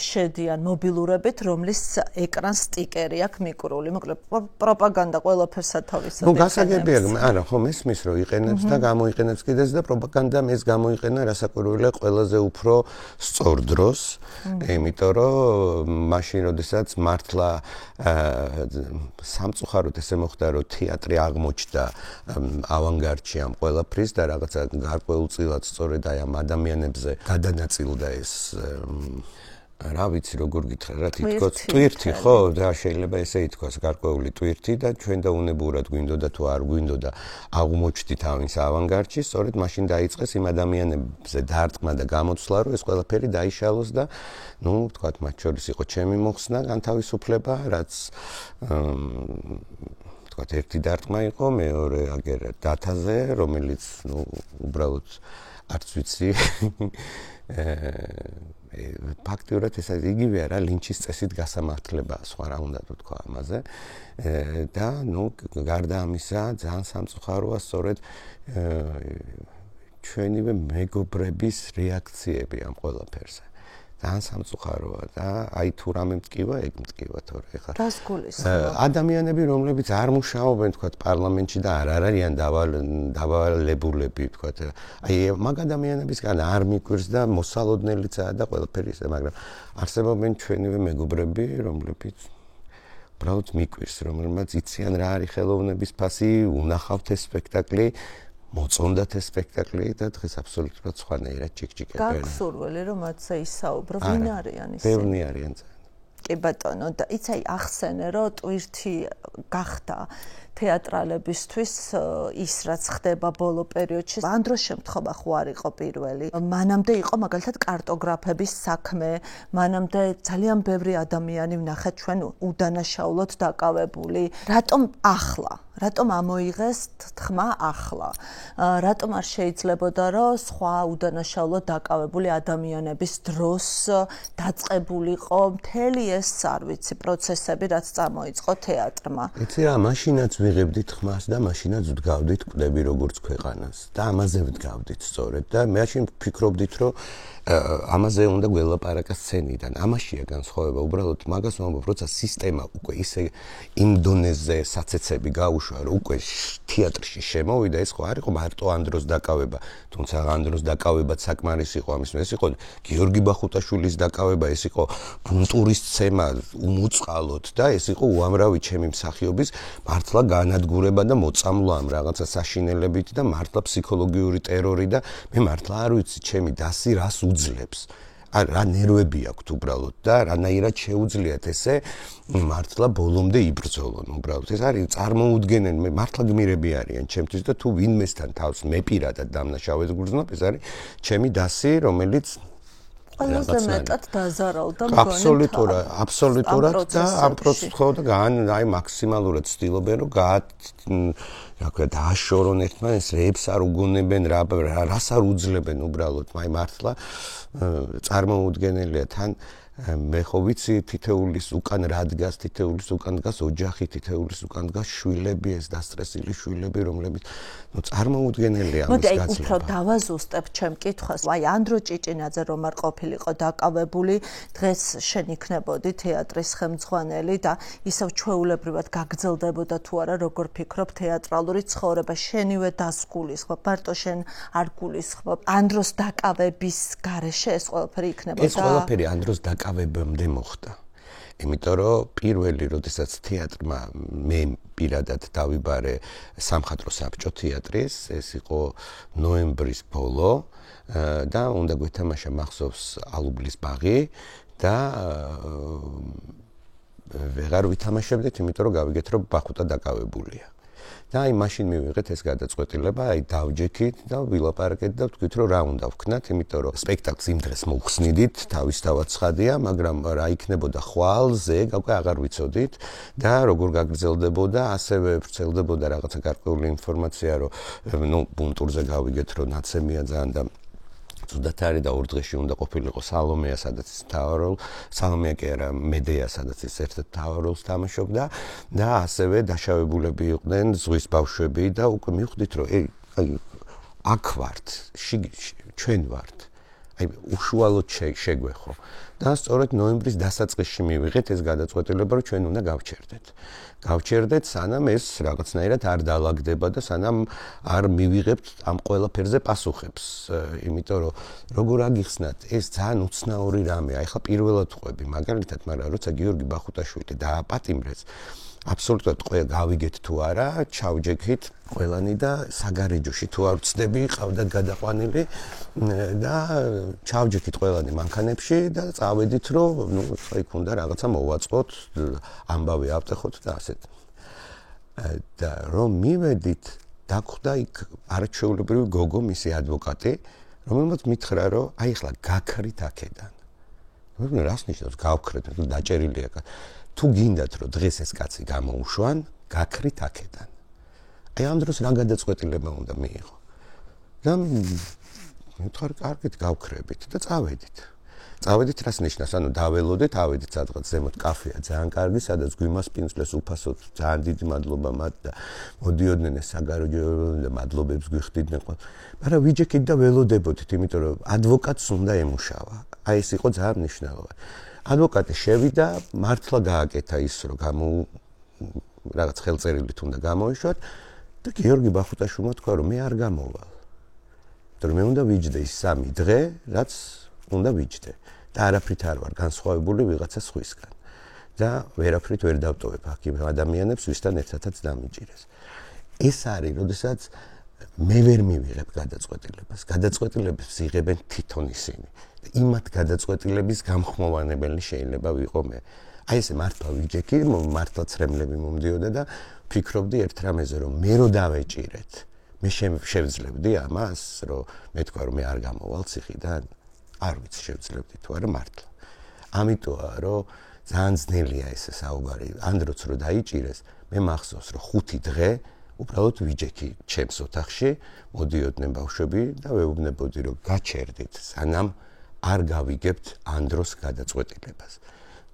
შედიან მობილურებით, რომლის ეკრანს სტიკერი აქვს მიკრული. მოკლედ პროპაგანდა ყველაფერს სათავისად. ნუ გასაგებია, არა, ხო მესმის რომ იყენებს და გამოიყენებს კიდეც და პროპაგანდამ ეს გამოიყენა რასაკვირველია ყველაზე უფრო სწორ დროს, იმიტომ რომ მაშინ როდესაც მართლა სამწუხაროდ ესე მოხდა რომ თეატრი აღმოჩნდა ავანგარდში ამ ყველაფრის და რაღაცა გარკვეულწილად სწორედ აი ამ ადამიანებზე გადანაწილდა ეს რა ვიცი როგორ გითხრა რა თითქოს ტვირთი ხო და შეიძლება ესე ითქვას გარკვეული ტვირთი და ჩვენ და უნებურად გვინდოდა თუ არ გვინდოდა აღმოჩნდით ამის ავანგარდში სწორედ მაშინ დაიწყეს იმ ადამიანებზე დარტყმა და გამოცვლა რომ ეს ყველაფერი დაიშალოს და ნუ ვთქვათ მათ შორის იყო ჩემი მოხსნა განთავისუფლება რაც ვთქვათ ერთი დარტყმა იყო მეორე აგერ დათაზე რომელიც ნუ უბრალოდ არც ვიცი ფაქტიურად ეს იგივეა რა ლინჩის წესით გასამართლება სხვა რა უნდა თქვა ამაზე და გარდა ამისა ძალიან სამწუხაროა სწორედ ჩვენივე მეგობრების რეაქციები ამ ყველაფერზე ძალიან სამწუხაროა და აი თუ რამე მткиვა ეგ მткиვა თორე ეხლა რას გულისხმობ ადამიანები რომლებიც არ მუშაობენ თქვა პარლამენტში და არ არიან დავალებულები თქვა აი მაგ ადამიანებისგან არ მიკვირს და მოსალოდნელიცაა და ყველაფერი ისე მაგრამ არსებობენ ჩვენივე მეგობრები რომლებიც უბრალოდ მიკვირს რომელმაც იციან რა არის ხელოვნების ფასი უნახავთ ეს სპექტაკლი მოწონდათ ეს სპექტაკლი და დღეს აბსოლუტურად სხვანაირად ჭიკჭიკებენ. გაგსურველი რომ მათზე ისაუბრო, ვინ არიან ისინი? ბევრი არიან. კი ბატონო, და იცი ახსენე რომ ტვირთი გახდა თეატრალებისთვის ის რაც ხდება ბოლო პერიოდში ამ დროს შემთხვევა ხო არ იყო პირველი. მანამდე იყო მაგალითად კარტოგრაფების საქმე, მანამდე ძალიან ბევრი ადამიანი ვნახეთ ჩვენ უდანაშაულოდ დაკავებული. რატომ ახლა? რატომ ამოიღეს თქმა ახლა? რატომ არ შეიძლებოდა რომ სხვა უდანაშაულოდ დაკავებული ადამიანების დროს დაწყებულიყო მთელი ეს არ ვიცი პროცესები რაც წამოიწყო თეატრმა? იცი რა, მაშინაც ვიღებდით ხმას და მაშინაც ვდგავდით კვდები როგორც ქვეყანას და ამაზე ვდგავდით სწორედ და მაშინ ვფიქრობდით რომ ამაზე უნდა გველაპარაკა სცენიდან. ამაშია განსხვავება, უბრალოდ მაგას ვამბობ, როცა სისტემა უკვე ისე იმ დონეზე საცეცები გაუშვა, რომ უკვე თეატრში შემოვიდა, ეს ხო არ იყო მარტო ამ დროს დაკავება, თუმცა ამ დროს დაკავებაც საკმარისი იყო ამის, ეს იყო გიორგი ბახუტაშვილის დაკავება, ეს იყო ბუნტურის ცემა უმოწყალოდ და ეს იყო უამრავი ჩემი მსახიობის მართლა განადგურება და მოწამვლა ამ რაღაცა საშინელებით და მართლა ფსიქოლოგიური ტერორი და მე მართლა არ ვიცი ჩემი დასი რას უძლებს. რა ნერვები აქვს უბრალოდ და რანაირად შეუძლიათ ესე მართლა ბოლომდე იბრძოლონ უბრალოდ. ეს არის წარმოუდგენელი, მე მართლა გმირები არიან ჩემთვის და თუ ვინმესთან თავს მე პირადად დამნაშავედ გრძნობ, ეს არის ჩემი დასი, რომელიც ყველაზე მეტად დაზარალდა მგონი აბსოლუტურად და ამ პროცესში და აი მაქსიმალურად ცდილობენ რომ რა ქვია დააშორონ ერთმანეთს, რეებს არ უგონებენ, რას არ უძლებენ უბრალოდ, აი მართლა წარმოუდგენელია თან მე ხო ვიცი თითეულის უკან რა დგას, თითეულის უკან დგას ოჯახი, თითეულის უკან დგას შვილები, ეს დასტრესილი შვილები, რომლებიც წარმოუდგენელია ამის გაცლება. მოდი უფრო დავაზუსტებ ჩემ კითხვას. აი ანდრო ჭიჭინაძე რომ არ ყოფილიყო დაკავებული, დღეს შენ იქნებოდი თეატრის ხელმძღვანელი და ისევ ჩვეულებრივად გაგრძელდებოდა თუ არა, როგორ ფიქრობ თეატრალური ცხოვრება, შენივე დასგულისხმობ, მარტო შენ არ გულისხმობ. ანდროს დაკავების გარეშე ეს ყველაფერი იქნებოდა? ეს ყველაფერი ანდროს დაკავებამდე მოხდა. იმიტომ რომ პირველი, როდესაც თეატრმა მე პირადად დავიბარე სამხატვრო საბჭო თეატრის, ეს იყო ნოემბრის ბოლო და უნდა გვეთამაშა მახსოვს ალუბლის ბაღი და ვეღარ ვითამაშებდით, იმიტომ რომ გავიგეთ რომ ბახუტა დაკავებულია. და აი მაშინ მივიღეთ ეს გადაწყვეტილება, აი დავჯექით და ვილაპარაკეთ და ვთქვით რომ რა უნდა ვქნათ, იმიტომ რომ სპექტაკლს იმ დღეს მოვხსნიდით, თავისთავად ცხადია, მაგრამ რა იქნებოდა ხვალზე, უკვე აღარ ვიცოდით და როგორ გაგრძელდებოდა, ასევე ვრცელდებოდა რაღაცა გარკვეული ინფორმაცია, რომ ბუნტურზე გავიგეთ რომ ნაცემია ძალიან და ზუსტად არის და ორ დღეში უნდა ყოფილიყო სალომეა, სადაც თავროლ, სალომეა კი არა, მედეა, სადაც ის ერთ თავროლს თამაშობდა და ასევე დაშავებულები იყვნენ ზღვის ბავშვები და უკვე მივხვდით რომ აი აქ ვართ, ჩვენ ვართ. აი უშუალოდ შეგვეხო. და სწორედ ნოემბრის დასაწყისში მივიღეთ ეს გადაწყვეტილება, რომ ჩვენ უნდა გავჩერდეთ, სანამ ეს რაღაცნაირად არ დაალაგდება და სანამ არ მივიღებთ ამ ყველაფერზე პასუხებს. იმიტომ რომ როგორ აგიხსნათ, ეს ძალიან უცნაური რამეა. ეხლა პირველად ყვები, მაგალითად, მაგრამ როცა გიორგი ბახუტაშვილი დააპატიმრეს, აბსოლუტურად ყველა გავიგეთ თუ არა, ჩავჯექით ყველანი და საგარეჯოში თუ არ ვწდები, ყავდათ გადაყვანილი და ჩავჯექით ყველანი მანქანებში და წავედით, რომ იქ უნდა რაღაცა მოვაწყოთ, ამბავი ავტეხოთ და ასეთ. და რომ მივედით, დაგხვდა იქ არაჩვეულებრივი გოგო, მისი ადვოკატი, რომელმაც მითხრა, რომ აი ახლა გაქრით აქედან. მე რას ნიშნავს გავქრეთ, დაჭერილია. თუ გინდათ რომ დღეს ეს კაცი გამოუშვან, გაქრით აქედან. აი ამ დროს რა გადაწყვეტილება უნდა მიიღო? და მეთქარ კარგით გავქრებით და წავედით. წავედით რას ნიშნავს? ანუ დაველოდეთ, ავედით სადღაც ზემოთ კაფეა, ძალიან კარგი, სადაც გვიმასპინძლეს უფასოდ, ძალიან დიდი მადლობა მათ და მოდიოდნენ ეს საგარეჯო და მადლობებს გვიხდიდნენ. მაგრამ ვიჯექით და ველოდებოდით, იმიტომ რომ ადვოკატს უნდა ემუშავა. აი ეს იყო ძალიან მნიშვნელოვანი. ადვოკატი შევიდა, მართლა გააკეთა ის, რომ რაღაც ხელწერილით უნდა გამოეშვათ და გიორგი ბახუტაშვილმა თქვა, რომ მე არ გამოვალ. იმიტომ რომ მე უნდა ვიჯდე ის 3 დღე, რაც უნდა ვიჯდე. და არაფრით არ ვარ განსხვავებული ვიღაცა სხვისგან. და ვერაფრით ვერ დავტოვებ აქ იმ ადამიანებს, ვისთან ერთადაც დამიჭირეს. ეს არის, როდესაც მე ვერ მივიღებ გადაწყვეტილებას. გადაწყვეტილებას იღებენ თვითონ ისინი. და იმათ გადაწყვეტილების გამხმოვანებელი შეიძლება ვიყო მე. აი ესე მართლა ვიჯექი, მართლა ცრემლები მომდიოდა და ვფიქრობდი ერთ რამეზე, რომ მე რო დავეჭირეთ, მე შევძლებდი ამას, რომ მე თქვა რომ მე არ გამოვალ ციხიდან. არ ვიცი შევძლებდი თუ არა მართლა. ამიტოა რომ ძალიან ძნელია ეს საუბარი. ანდროც რო დაიჭირეს, მე მახსოვს რომ 5 დღე უბრალოდ ვიჯექი ჩემს ოთახში, მოდიოდნენ ბავშვები და ვეუბნებოდი რომ გაჩერდით, სანამ არ გავიგებთ ანდროს გადაწყვეტილებას.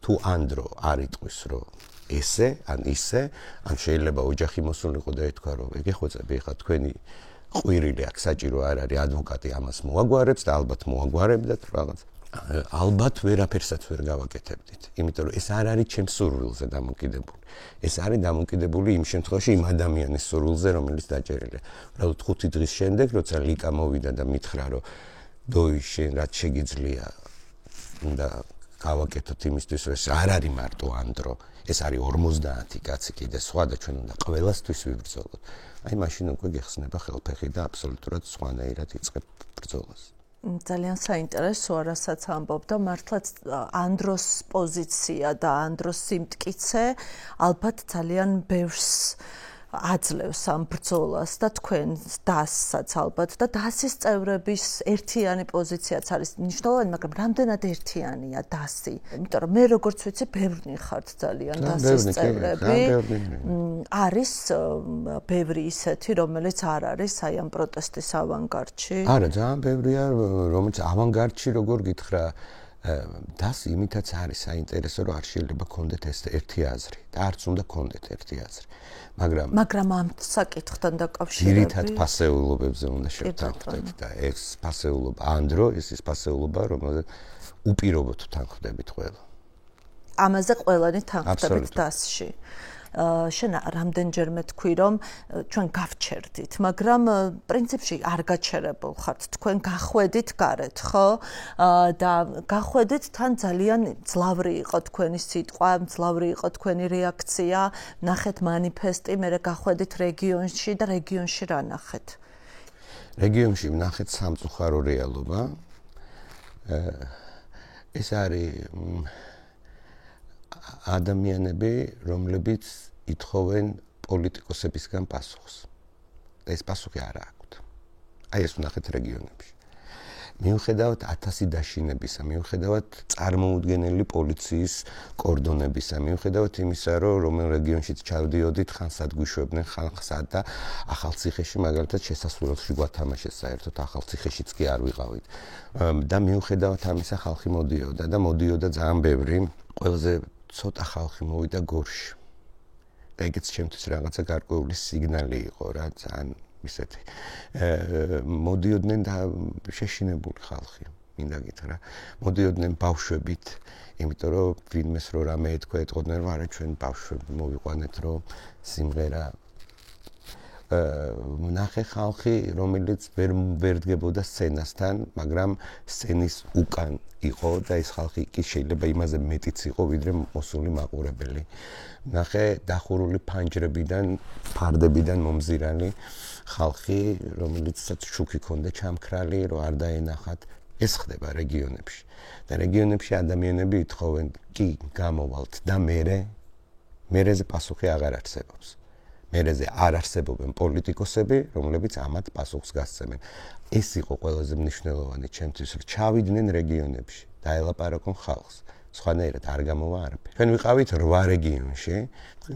თუ ანდრო არ იტყვის რომ ესე, ან ისე, ან შეიძლება ოჯახი მოსულიყო და ეთქვა რომ ეგეხვეწები ხა თქვენი ყვირილი აქ საჭირო არ არის ადვოკატი ამას მოაგვარებს და ალბათ მოაგვარებდათ რაღაც. ალბათ ვერაფერსაც ვერ გავაკეთებდით, იმიტომ რომ ეს არ არის ჩემს სურვილზე დამოკიდებული. ეს არის დამოკიდებული იმ შემთხვევაში იმ ადამიანის სურვილზე, რომელიც დაჭერილია. უბრალოდ 5 დღის შემდეგ, როცა ლიკა მოვიდა და მითხრა, რომ დოი შენ რაც შეგიძლია და გავაკეთოთ იმისთვის, რომ ეს არ არის მარტო ანდრო, ეს არის 50 კაცი კიდე სხვა და ჩვენ უნდა ყველასთვის ვიბრძოლოთ. აი მაშინ უკვე გეხსნება ხელფეხი და აბსოლუტურად სხვანაირად იწყებ ბრძოლას. ძალიან საინტერესოა, რასაც ამბობ და მართლაც ანდროს პოზიცია და ანდროს სიმტკიცე ალბათ ძალიან ბევრს აძლევს ამ ბრძოლას და თქვენ დასსაც ალბათ და დასის წევრების ერთიანი პოზიციაც არის მნიშვნელოვანი, მაგრამ რამდენად ერთიანია დასი? იმიტომ რომ მე როგორც ვიცი, ბევრი ხართ ძალიან დასის წევრები. არის ბევრი ისეთი, რომელიც არ არის აი ამ პროტესტის ავანგარდში? არა, ძალიან ბევრია, რომელიც ავანგარდში როგორ გითხრა, დასი იმითაც არის საინტერესო, რომ არ შეიძლება გქონდეთ ეს ერთი აზრი და არც უნდა გქონდეთ ერთი აზრი. მაგრამ ამ საკითხთან დაკავშირებით ძირითად ფასეულობებზე უნდა შევთანხმდეთ და ეს ფასეულობა ანდრო, ეს ფასეულობა, რომელზეც უპირობოდ თანხმდებით ყველა. ამაზე ყველანი თანხმდებით დასში. შენ რამდენჯერმე თქვი რომ ჩვენ გავჩერდით, მაგრამ პრინციპში არ გაჩერებულ ხართ, თქვენ გახვედით გარეთ, ხო? და გახვედით თან ძალიან ძლავრი იყო თქვენი სიტყვა, ძლავრი იყო თქვენი რეაქცია, ნახეთ მანიფესტი, მე გახვედით რეგიონში და რეგიონში რა ნახეთ? რეგიონში ნახეთ სამწუხარო რეალობა. ეს არის ადამიანები, რომლებიც ითხოვენ პოლიტიკოსებისგან პასუხს. და ეს პასუხი არ აქვთ. აი ეს ვნახეთ რეგიონებში. მიუხედავად 1000 დაშინებისა, მიუხედავად წარმოუდგენელი პოლიციის კორდონებისა, მიუხედავად იმისა, რომ რომელ რეგიონშიც ჩავდიოდით, ხან სად გვიშვებდნენ, ხან სად და ახალციხეში მაგალითად შესასვლელში გვათამაშეს საერთოდ ახალციხეშიც კი არ ვიყავით. და მიუხედავად ამისა ხალხი მოდიოდა და მოდიოდა ძალიან ბევრი, ყველაზე ცოტა ხალხი მოვიდა გორში. და ეგეც ჩემთვის რაღაცა გარკვეული სიგნალი იყო რა, ძალიან ისეთი. მოდიოდნენ და შეშინებული ხალხი, მინდა გითხრა. მოდიოდნენ ბავშვებით, იმიტომ რომ ვინმეს რო რამე ეთქვა, ეტყოდნენ რომ არა ჩვენ ბავშვები მოვიყვანეთ, რომ სიმღერა ნახე ხალხი, რომელიც ვერ დგებოდა სცენასთან, მაგრამ სცენის უკან იყო და ეს ხალხი კი შეიძლება იმაზე მეტიც იყო, ვიდრე მოსული მაყურებელი. ნახე დახურული ფანჯრებიდან, ფარდებიდან მომზირალი ხალხი, რომელიცაც შუქი ქონდა ჩამქრალი, რომ არ დაენახათ. ეს ხდება რეგიონებში. და რეგიონებში ადამიანები ითხოვენ, კი, გამოვალთ და მერეზე პასუხი აღარ არსებობს. მერეზე არ არსებობენ პოლიტიკოსები, რომლებიც ამათ პასუხს გასცემენ. ეს იყო ყველაზე მნიშვნელოვანი ჩემთვის, რომ ჩავიდნენ რეგიონებში და ელაპარაკონ ხალხს. სხვანაირად არ გამოვა არაფერი. ჩვენ ვიყავით 8 რეგიონში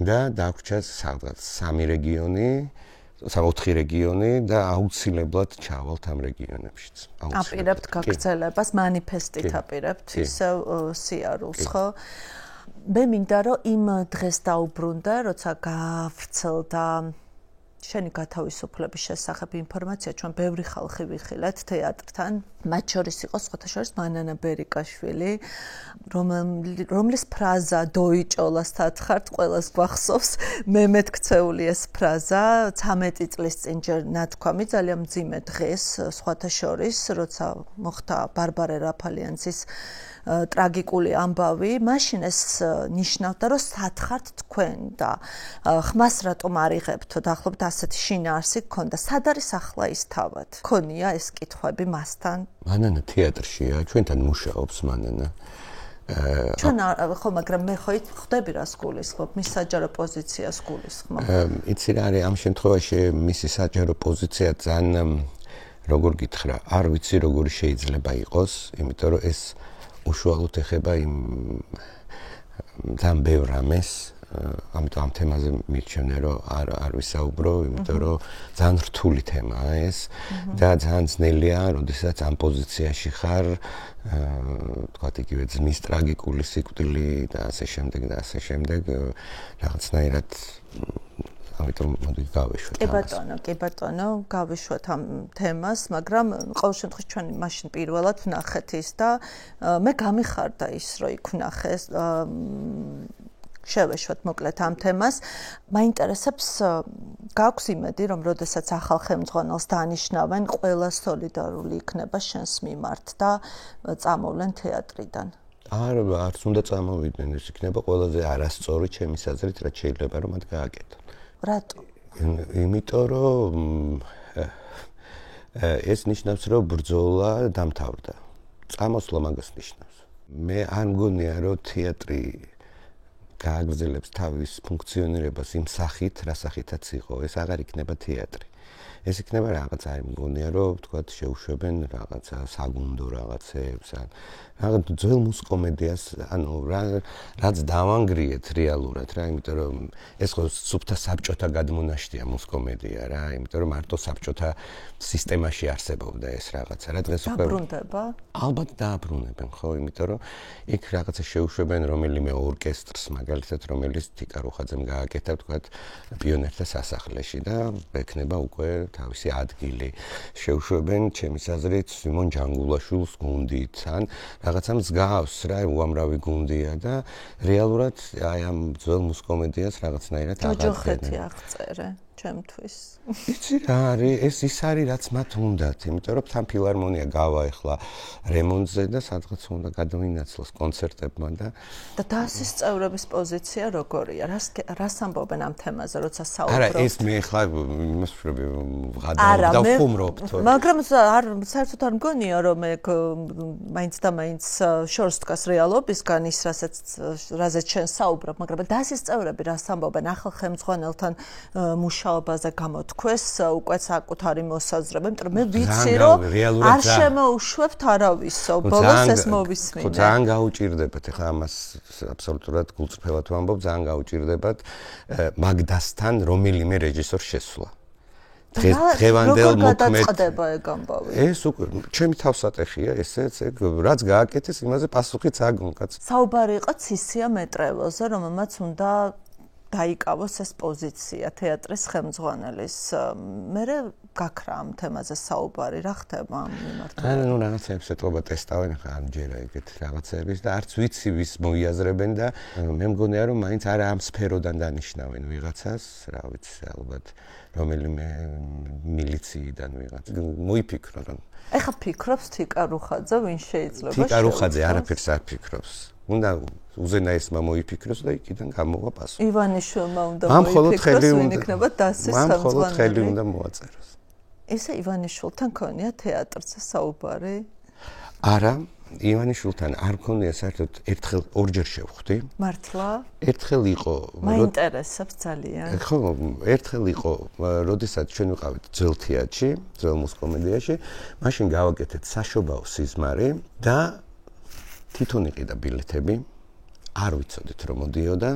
და დაგვჭა სადღაც 3 რეგიონი 4 რეგიონი და აუცილებლად ჩავალთ ამ რეგიონებშიც. აპირებთ გაგრძელებას, მანიფესტით აპირებთ ისევ სიარულს, ხო? მე მინდა რომ იმ დღეს დაუბრუნდა, როცა გავრცელდა შენი გათავისუფლების შესახებ ინფორმაცია, ჩვენ ბევრი ხალხი ვიხილეთ თეატრთან, მათ შორის იყო სხვათა შორის მანანა ბერიკაშვილი, რომლის ფრაზა დოიჭოლას თათხართ ყველას გვახსოვს, მე მეთქცეული ეს ფრაზა 13 წლის წინ ჯერ ნათქვამი ძალიან მძიმე დღეს სხვათა შორის, როცა მოხდა ბარბარე რაფალიანცის ტრაგიკული ამბავი, მაშინ ეს ნიშნავდა, რომ სათხართ თქვენ და ხმას რატომ არ იღებთო, დაახლოებით ასეთი შინაარსი გქონდა. სად არის ახლა ის თავად? ქონია ეს კითხვები მასთან? მანანა თეატრშია, ჩვენთან მუშაობს მანანა. ჩვენ ხო, მაგრამ მე ხო ხვდები რას გულისხმობ, მის საჯარო პოზიციას გულისხმობ. იცი რა არის ამ შემთხვევაში მისი საჯარო პოზიცია ძალიან როგორ გითხრა, არ ვიცი როგორი შეიძლება იყოს, იმიტომ რომ ეს უშუალოდ ეხება იმ ძალიან ბევრ რამეს, ამიტომ ამ თემაზე მირჩევნე რომ არ ვისაუბრო, იმიტომ რომ ძალიან რთული თემაა ეს და ძალიან ძნელია, როდესაც ამ პოზიციაში ხარ, თქვათ იგივე ძმის ტრაგიკული სიკვდილი და ასე შემდეგ და ასე შემდეგ, რაღაცნაირად ამიტომ მოდი გავეშვათ. კი ბატონო, გავეშვათ ამ თემას, მაგრამ ყოველ შემთხვევაში ჩვენ მაშინ პირველად ვნახეთ ის და მე გამიხარდა ის, რომ იქ ვნახეს. შევეშვათ მოკლედ ამ თემას. მაინტერესებს გაქვს იმედი, რომ როდესაც ახალ ხელმძღვანელს დანიშნავენ, ყველა სოლიდარული იქნება შენს მიმართ და წამოვლენ თეატრიდან. არც უნდა წამოვიდნენ, ეს იქნება ყველაზე არასწორი ჩემი აზრით, რაც შეიძლება რომ მათ გააკეთონ. რატო? იმიტომ რომ ეს ნიშნავს, რომ ბრძოლა დამთავრდა. წამოსვლა მაგას ნიშნავს. მე არ მგონია, რომ თეატრი გააგრძელებს თავის ფუნქციონირებას იმ სახით, რა სახითაც იყო. ეს აღარ იქნება თეატრი. ეს იქნება რაღაც, აი მგონია, რომ თქვათ შეუშვებენ რაღაცა საგუნდო რაღაცებს, რაღაც ძველ მუსკომედიას, ანუ რაც დავანგრიეთ რეალურად რა, იმიტომ რომ ეს ხო სუფთა საბჭოთა გადმონაშთია მუსკომედია რა, იმიტომ რომ მარტო საბჭოთა სისტემაში არსებობდა ეს რაღაცა რა, დღეს უკვე დაბრუნდება? ალბათ დააბრუნებენ, ხო, იმიტომ რომ იქ რაღაცა შეუშვებენ რომელიმე ორკესტრს, მაგალითად, რომელიც თიკარუხაძემ გააკეთა, თქვათ, პიონერთა სასახლეში და ექნება უკვე თავისი ადგილი. შეუშვებენ ჩემის აზრით სიმონ ჯანგულაშვილს გუნდით, ან რაღაცა მსგავს რა, უამრავი გუნდია და რეალურად აი ამ ძველ მუსკომედიას რაღაცნაირად აღარ ჯოჯოხეთი აღწერე ჩემთვის. იცი რა არის, ეს ის არის რაც მათ უნდათ, იმიტომ რომ თან ფილარმონია გავა ახლა რემონტზე და სადღაც უნდა გადავინაცვლოს კონცერტებმა და დასის წევრების პოზიცია როგორია? რას ამბობენ ამ თემაზე, როცა საუბრობთ? არა, ეს მე ახლა იმას დავხუმრობთ. მაგრამ საერთოდ არ მგონია, რომ მაინც და მაინც შორს დგას რეალობისგან ის, რაზეც შენ საუბრობ, მაგრამ დასის წევრები რას ამბობენ ახალ ხელმძღვანელთან მუშაობაზე გამოთქვეს უკვე საკუთარი მოსაზრება, იმიტომ რომ მე ვიცი, რომ არ შემოუშვებთ არავისო, ბოლოს ეს მოვისმინე. ხო, ძალიან გაუჭირდებათ, ეხლა ამას აბსოლუტურად გულწრფელად ვამბობ, ძალიან გაუჭირდებათ მაგდასთან რომელიმე რეჟისორს შესვლა. დღევანდელ მოქმედ გადაწყდება ეგ ამბავი. ეს უკვე ჩემი თავსატეხია, ესეც ეგ რაც გააკეთეს, იმაზე პასუხიც აგონკაც. საუბარი იყო ცისია მეტრელოზე, რომელმაც უნდა დაიკავოს ეს პოზიცია თეატრის ხელმძღვანელის. მე გაქრა ამ თემაზე საუბარი, რა ხდება ამ მიმართულებით? არა, ნუ რაღაცებს ეთყობა ტესტავენ ხა ამჯერა ეგეთ რაღაცების და არც ვიცი ვის მოიაზრებენ და მე მგონია რომ მაინც არა ამ სფეროდან დანიშნავენ ვიღაცას, რა ვიცი, ალბათ რომელიმე მილიციიდან ვიღაც. მოიფიქრო რომ ეხა ფიქრობს თიკარუხაძე, ვინ შეიძლება თიკარუხაძე არაფერს არ ფიქრობს. უნდა უზენაესმა მოიფიქროს და იქიდან გამოვა პასუხი. ივანიშვილმა უნდა მოიფიქროს, ვინ იქნება დასის ხელმძღვანელი. მან მხოლოდ ხელი უნდა მოაწეროს. ესე ივანიშვილთან ქონია თეატრზე საუბარი? არა, ივანიშვილთან არ ქონია საერთოდ ერთხელ ორჯერ შევხვდი. მართლა? ერთხელ იყო, მაინტერესებს ძალიან. ხო, ერთხელ იყო, როდესაც ჩვენ ვიყავით ძველ თეატრში, ძველ მუსკომედიაში, მაშინ გავაკეთეთ საშობაო სიზმარი და თვითონ იყიდა ბილეთები, არ ვიცოდით რომ მოდიოდა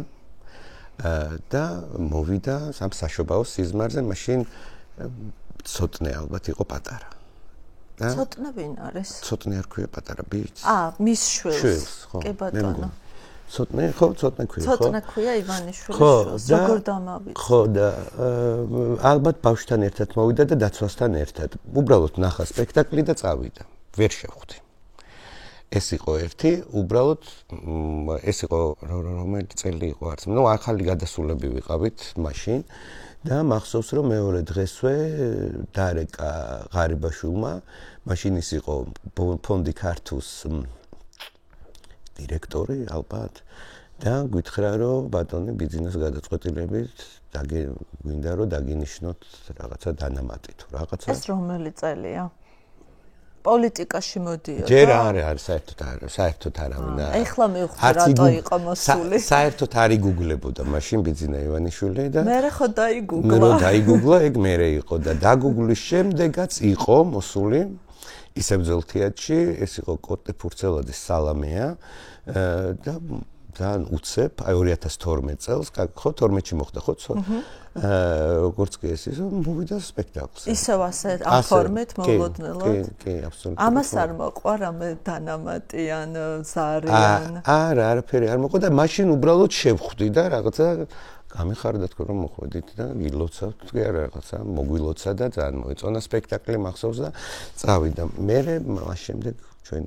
და მოვიდა სამ საშობაო სიზმარზე, მაშინ ცოტნე ალბათ იყო პატარა. ცოტნე ვინ არის? ცოტნე არ ქვია პატარა ბიჭს. მის შვილს. კი ბატონო. ცოტნე ქვია, ხო? ცოტნე ქვია ივანიშვილის შვილს. როგორ დამავიწყდა? ხო და ალბათ ბავშვთან ერთად მოვიდა და დაცვასთან ერთად. უბრალოდ ნახა სპექტაკლი და წავიდა. ვერ შევხვდი. ეს იყო ერთი, უბრალოდ ეს იყო რომელი წელი იყო არც. ახალი გადასულები ვიყავით მაშინ და მახსოვს რომ მეორე დღესვე დარეკა ღარიბაშვილმა, მაშინ ის იყო ფონდი ქართუს დირექტორი ალბათ და გითხრა რომ ბატონი ბიზნეს გადაწყვეტილებით გვინდა რომ დაგინიშნოთ რაღაცა დანამატი თუ რაღაცა. ეს რომელი წელია? პოლიტიკაში მოდიოდა. ჯერ არის საერთოდ არავინ არ. ეხლა მივხვდი რატო იყო მოსული. საერთოდ არ იგუგლებოდა მაშინ ბიძინა ივანიშვილი და მერე ხო დაიგუგლა. რო დაიგუგლა, ეგ მერე იყო და დაგუგლის შემდეგაც იყო მოსული ისევ თეატრში, ეს იყო კოტე ფურცელაძის სალამეა და ძალიან უცებ, აი 2012 წელს, ხო 12-ში მოხდა ხო? როგორც კი ეს მოვიდა სპექტაკლზე. ისევ ასე ამ ფორმით მოულოდნელად. კი, აბსოლუტურად. ამას არ მოყვა რამე დანამატი ან ზარი ან არაფერი არ მოყვა და მაშინ უბრალოდ შევხვდი და რაღაცა გამიხარდა თქო რომ მოხვედით და გილოცავთ კი არა რაღაცა მოგვილოცა და ძალიან მოეწონა სპექტაკლი მახსოვს და წავიდა. მერე მას შემდეგ ჩვენ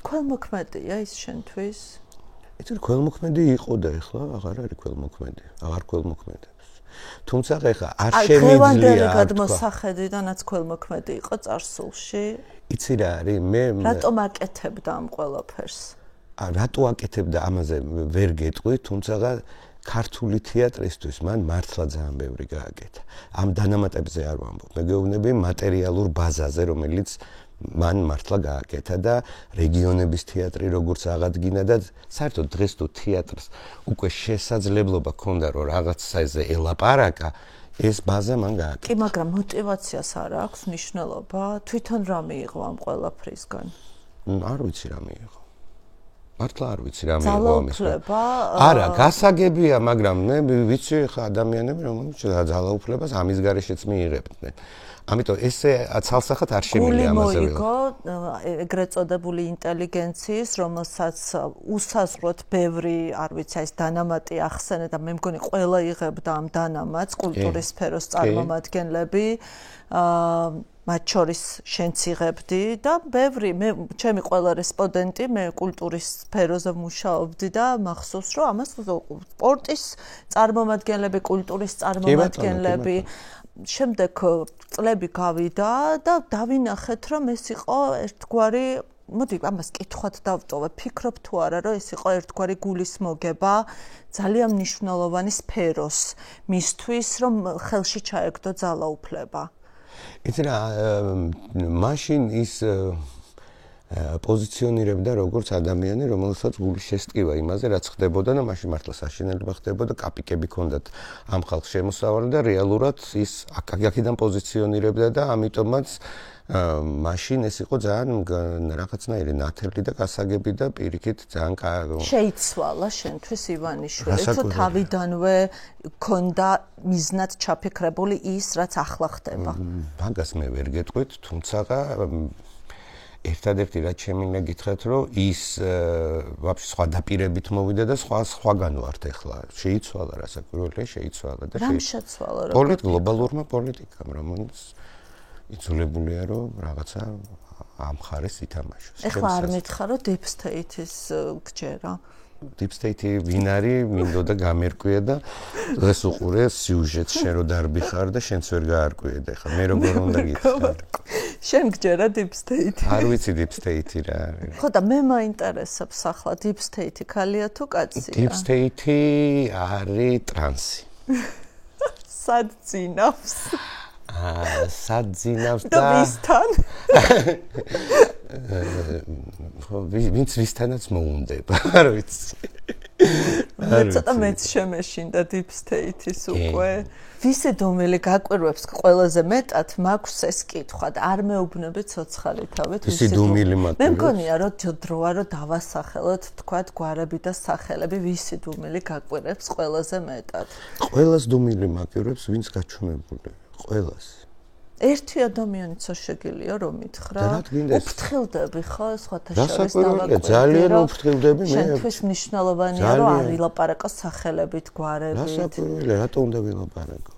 ქველმოქმედია ის შენთვის? იცი ქველმოქმედი იყო და ეხლა აღარ არის ქველმოქმედი, აღარ ქველმოქმედებს. თუმცა ეხლა არ შემიძლია გადმოსახედიდანაც ქველმოქმედი იყო წარსულში. იცი რა არის მე რატომ აკეთებდა ამ ყველაფერს? რატო აკეთებდა ამაზე ვერ გეტყვი, თუმცა ქართული თეატრისთვის მან მართლა ძალიან ბევრი გააკეთა. ამ დანამატებზე არ ვამბობ. მე გეუბნები მატერიალურ ბაზაზე, რომელიც მან მართლა გააკეთა და რეგიონების თეატრი როგორც აღადგინა და საერთოდ დღეს თუ თეატრს უკვე შესაძლებლობა ჰქონდა რომ რაღაცაზე ელაპარაკა, ეს ბაზა მან გააკეთა. კი, მაგრამ мотиваციას არ აქვს მნიშვნელობა? თვითონ რა მიიღო ამ ყველაფრისგან? არ ვიცი რა მიიღო. მართლა არ ვიცი რა მიიღო ამისგან. არა, გასაგებია, მაგრამ მე ვიცი ხა ადამიანები რომელიც ძალაუფლებას ამის გარეშეც მიიღებდნენ. ამიტომ ესე ცალსახად არ შემიძლია ამაზე ვიყო. მოიგო ეგრეთ წოდებული ინტელიგენციის, რომელსაც უსაზღვროდ ბევრი, არ ვიცი, ეს დანამატი ახსენე და მე მგონი ყველა იღებდა ამ დანამატს, კულტურის სფეროს წარმომადგენლები. მათ შორის შენც იღებდი და ბევრი მე ჩემი ყველა რესპონდენტი მე კულტურის სფეროზე მუშაობდი და მახსოვს რომ ამას სპორტის წარმომადგენლები, კულტურის წარმომადგენლები შემდეგ წლები გავიდა და დავინახეთ რომ ეს იყო ერთგვარი მოდი ამას კითხვად დავტოვე ფიქრობ თუ არა რომ ეს იყო ერთგვარი გულისმოგება ძალიან მნიშვნელოვანი სფეროს მისთვის რომ ხელში ჩაეგდო ძალაუფლება იცი რა მაშინ ის პოზიციონირებდა როგორც ადამიანი, რომელსაც გული შესტკივა იმაზე, რაც ხდებოდა და მაშინ მართლა საშინელება ხდებოდა, კაპიკები ჰქონდათ ამ ხალხს შემოსავალი და რეალურად ის აქედან პოზიციონირებდა და ამიტომაც მაშინ ეს იყო ძალიან რაღაცნაირი ნათელი და გასაგები და პირიქით ძალიან შეიცვალა შენთვის ივანიშვილი, თუ თავიდანვე ქონდა მიზნად ჩაფიქრებული ის, რაც ახლა ხდება. მაგას მე ვერ გეტყვით, თუმცა ერთადერთი რაც შემინდა გითხრათ, რომ ის ვაფშე სხვა დაპირებით მოვიდა და სხვაგან ვართ ახლა. შეიცვალა რასაკვირველია, შეიცვალა და რამ შეცვალა გლობალურმა პოლიტიკამ, რომელიც იცოლებულია, რომ რაღაცა ამ ხარეს ითამაშოს. ახლა არ მითხარო deep state-ის გჯერა. deep state-ი ვინ არის, მინდოდა გამერკვია და დღეს უყურე სიუჟეტს შენ რო დარბიხარ და შენც ვერ გაარკვიე და ახლა მე როგორ უნდა გითხრა. შენ გჯერა deep state-ი. არ ვიცი deep state-ი რა არის. ხო და მე მაინტერესებს ახლა deep state-ი ქალია თუ კაცია? deep state-ი არის ტრანსი. სად ძინავს? სად ძინავს და ვისთან? ვინც ვისთანაც მოუნდება, არ ვიცი. ცოტა მეც შემეშინდა deep state-ის უკვე. ვისი დომილი გაკვირვებს ყველაზე მეტად მაქვს ეს კითხვა და არ მეუბნები ცოცხალი თავით ვისი დომილი მაქვს. მე მგონია რომ დროა რომ დავასახელოთ თქვათ გვარები და სახელები ვისი დომილი გაკვირვებს ყველაზე მეტად. ყველას დომილი მაკვირვებს ვინც გაჩვენებული. ყველას. ერთი ადამიანიც შეგიძლია რომ მითხრა. უფრთხილდები ხო სხვათა შორის დავაკვირდი. ძალიან უფრთხილდები მე. შენთვის მნიშვნელოვანია რომ არ ვილაპარაკო სახელებით, გვარებით. დასაკვირველი, რატო უნდა ვილაპარაკო?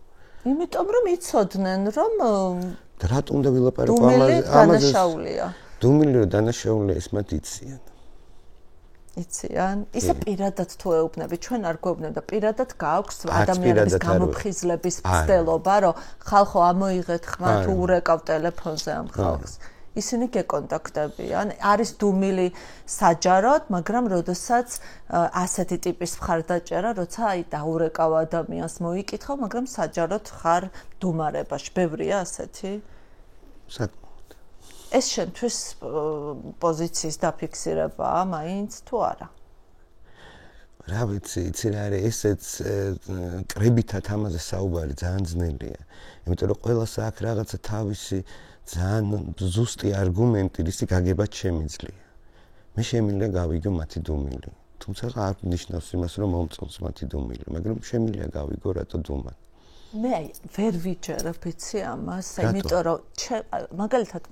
იმიტომ რომ იცოდნენ რომ რატო უნდა ვილაპარაკო ამაზე? დანაშაულია. დუმილი რომ დანაშაულია ეს მათ იციან. იციან? ისა პირადად თუ ეუბნები, ჩვენ არ გვეუბნებ და პირადად გააქვს ადამიანების გამოფხიზლების მცდელობა, რომ ხალხო ამოიღეთ ხმა თუ ურეკავ ტელეფონზე ამ ხალხს. ისინი გეკონტაქტებიან, არის დუმილი საჯაროდ, მაგრამ როდესაც ასეთი ტიპის მხარდაჭერა, როცა აი დაურეკავ ადამიანს მოიკითხავ, მაგრამ საჯაროდ ხარ დუმარებაში. ბევრია ასეთი? ეს შენთვის პოზიციის დაფიქსირებაა მაინც თუ არა? რა ვიცი, იცი რა არის, ესეც კრებითად ამაზე საუბარი ძალიან ძნელია. იმიტომ რომ ყველას აქვს რაღაცა თავისი ძალიან ზუსტი არგუმენტი, რისი გაგებაც შემიძლია. მე შემიძლია გავიგო მათი დუმილი. თუმცა არ ნიშნავს იმას, რომ მომწონს მათი დუმილი, მაგრამ შემიძლია გავიგო რატო დუმან. მე ვერ ვიჯერებ იცი ამას, იმიტომ რომ მაგალითად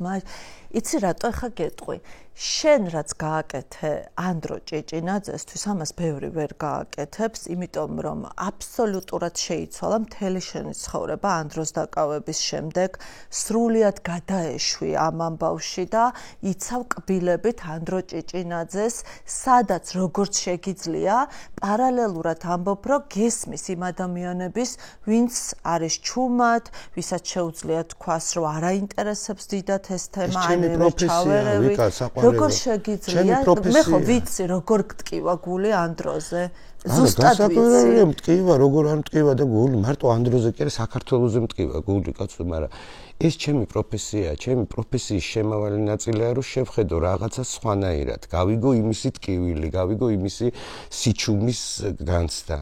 იცი რატო ხა გეტყვი შენ რაც გააკეთე ანდრო ჭეჭინაძესთვის ამას ბევრი ვერ გააკეთებს, იმიტომ რომ აბსოლუტურად შეიცვალა მთელი შენი ცხოვრება ანდროს დაკავების შემდეგ, სრულიად გადაეშვი ამ ამბავში და იცავ კბილებით ანდრო ჭეჭინაძეს, სადაც როგორც შეგიძლია პარალელურად ამბობ, რომ გესმის იმ ადამიანების, ვინც არის ჩუმად, ვისაც შეუძლია თქვას, რომ არაინტერესებს დიდად ეს თემა, ანევე ჩავერევი. როგორ შეგიძლია? მე ხო ვიცი, როგორ გტკივა გული ანდროზე. ზუსტად ვიცი. მტკივა, როგორ არ მტკივა და გული მარტო ანდროზე კი არა, საქართველოზე მტკივა გული, კაცო, მაგრამ ეს ჩემი პროფესიაა, ჩემი პროფესიის შემავალი ნაწილია, რომ შევხედო რაღაცა სხვანაირად, გავიგო იმისი ტკივილი, გავიგო იმისი სიჩუმის განცდა,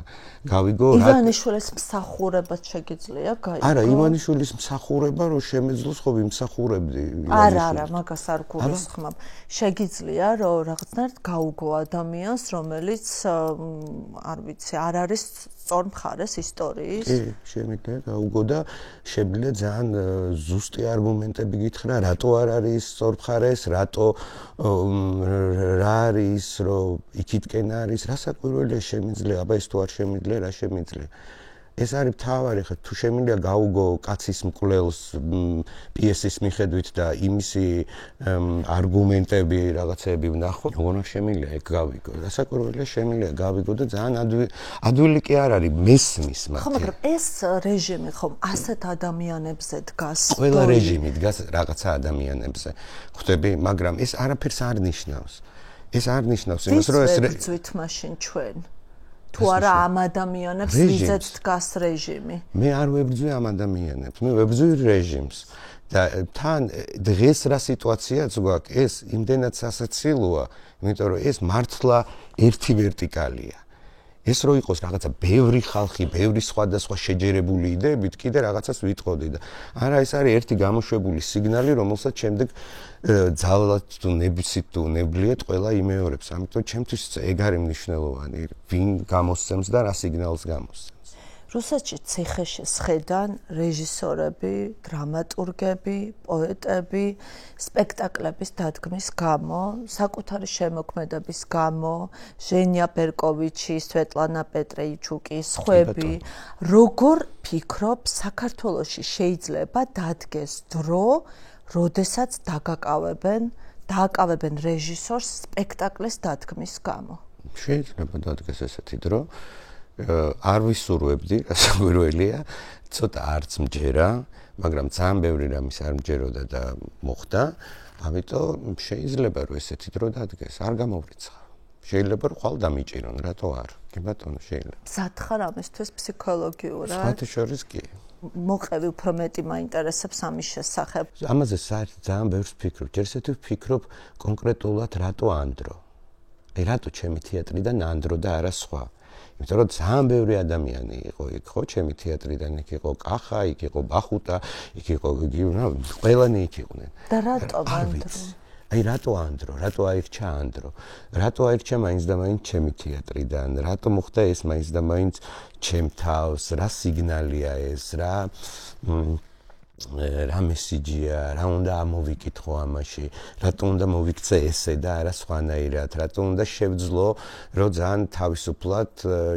გავიგო ივანიშვილის მსახურებაც შეგიძლია გაიგო? არა, ივანიშვილის მსახურება რომ შემეძლოს ხო ვიმსახურებდი. არა, მაგას არ გულისხმობ. შეგიძლია რომ რაღაცნაირად გაუგო ადამიანს, რომელიც არ ვიცი, არ არის სწორ მხარეს ისტორიის. კი, შემიძლია გაუგო და შეგვიძლია ძალიან ზუსტი არგუმენტები გითხრა, რატო არ არის სწორ მხარეს, რატო რა არის, რომ იქითკენ არის, რასაკვირველია შემიძლია, აბა ეს თუ არ შემიძლია, რა შემიძლია. ეს არის მთავარი, ხა თუ შემიძლია გაუგო კაცის მკვლელს პიესის მიხედვით და იმისი არგუმენტები რაღაცები ვნახო, როგორ შემიძლია ეგ გავიგო. რასაკვირველია შემიძლია გავიგო და ძალიან ადვილი კი არ არის მესმის მათი. ხო, მაგრამ ეს რეჟიმი ხომ ასეთ ადამიანებზე დგას. ყველა რეჟიმი დგას რაღაცა ადამიანებზე. ხვდები, მაგრამ ეს არაფერს არ ნიშნავს. ეს არ ნიშნავს იმას, რომ ეს ვიბრძვით მაშინ ჩვენ. თუ არა ამ ადამიანებს ვიზეთ დგას რეჟიმი. მე არ ვებრძვი ამ ადამიანებს, მე ვებრძვი რეჟიმს. და თან დღეს რა სიტუაციაც გვაქვს, ეს იმდენად სასაცილოა, იმიტომ რომ ეს მართლა ერთი ვერტიკალია. ეს რო იყოს რაღაცა ბევრი ხალხი, ბევრი სხვადასხვა შეჯერებული იდეებით, კიდე რაღაცას ვიტყოდი და არა ეს არის ერთი გამოშვებული სიგნალი, რომელსაც შემდეგ ძალად თუ ნებისით თუ ნებლიეთ ყველა იმეორებს. ამიტომ ჩემთვის ეგ არის მნიშვნელოვანი, ვინ გამოსცემს და რა სიგნალს გამოსცემს. რუსეთში ციხეში სხედან რეჟისორები, დრამატურგები, პოეტები სპექტაკლების დადგმის გამო, საკუთარი შემოქმედების გამო, ჟენია ბერკოვიჩი, სვეტლანა პეტრეიჩუკი, სხვები, როგორ ფიქრობ, საქართველოში შეიძლება დადგეს დრო, როდესაც დააკავებენ რეჟისორს სპექტაკლის დადგმის გამო? შეიძლება დადგეს ესეთი დრო. არ ვისურვებდი, რასაკვირველია, ცოტა არც მჯერა, მაგრამ ძალიან ბევრი რამის არ მჯეროდა და მოხდა, ამიტომ შეიძლება რომ ესეთი დრო დადგეს, არ გამოვრიცხავ. შეიძლება რომ ხვალ დამიჭირონ, რატო არ? კი ბატონო, შეიძლება. მზად ხარ ამისთვის ფსიქოლოგიურად? სხვათა შორის კი. მოყევი უფრო მეტი მაინტერესებს ამის შესახებ. ამაზე საერთოდ ძალიან ბევრს ვფიქრობ. ჯერ ისეთი ვფიქრობ კონკრეტულად რატო ანდრო? აი რატო ჩემი თეატრიდან ანდრო და არა სხვა? იმიტომ რომ ძალიან ბევრი ადამიანი იყო იქ, ხო, ჩემი თეატრიდან იქ იყო კახა, იქ იყო ბახუტა, იქ იყო ყველანი იქ იყვნენ. და რატო ანდრო? აი რატო ანდრო? რატო აირჩა ანდრო? რატო აირჩა მაინც და მაინც ჩემი თეატრიდან? რატო მოხდა ეს მაინც და მაინც ჩემ თავს? რა სიგნალია ეს? რა რა მესიჯია, რა უნდა ამოვიკითხო ამაში, რატომ უნდა მოვიქცე ესე და არა სხვანაირად, რატომ უნდა შევძლო, რომ ძალიან თავისუფლად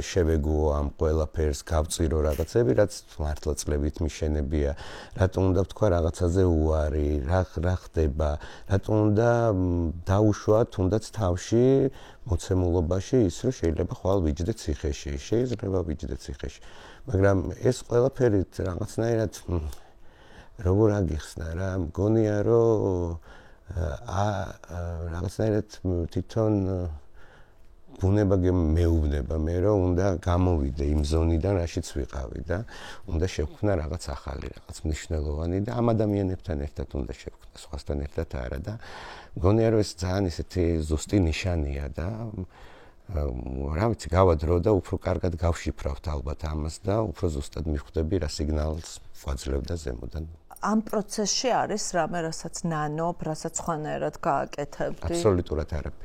შევეგუო ამ ყველაფერს, გავწირო რაღაცები, რაც მართლა წლებით მიშენებია, რატომ უნდა ვთქვა რაღაცაზე უარი, რა ხდება, რატომ უნდა დაუშვა თუნდაც თავში მოცემულობაში ის, რომ შეიძლება ხვალ ვიჯდე ციხეში, შეიძლება ვიჯდე ციხეში, მაგრამ ეს ყველაფერი რაღაცნაირად როგორ აგიხსნა რა, მგონია რომ რაღაცნაირად თვითონ ბუნება მეუბნება მე რომ უნდა გამოვიდე იმ ზონიდან რაშიც ვიყავი და უნდა შევქმნა რაღაც ახალი, რაღაც მნიშვნელოვანი და ამ ადამიანებთან ერთად უნდა შევქმნა, სხვასთან ერთად არა და მგონია რომ ეს ძალიან ისეთი ზუსტი ნიშანია და რა ვიცი, გავა დრო და უფრო კარგად გავშიფრავთ ალბათ ამას და უფრო ზუსტად მიხვდები რა სიგნალს ვაძლევდა ზემოდან. ამ პროცესში არის რამე, რასაც ნანობ, რასაც სხვანაირად გააკეთებდი? აბსოლუტურად არაფერი.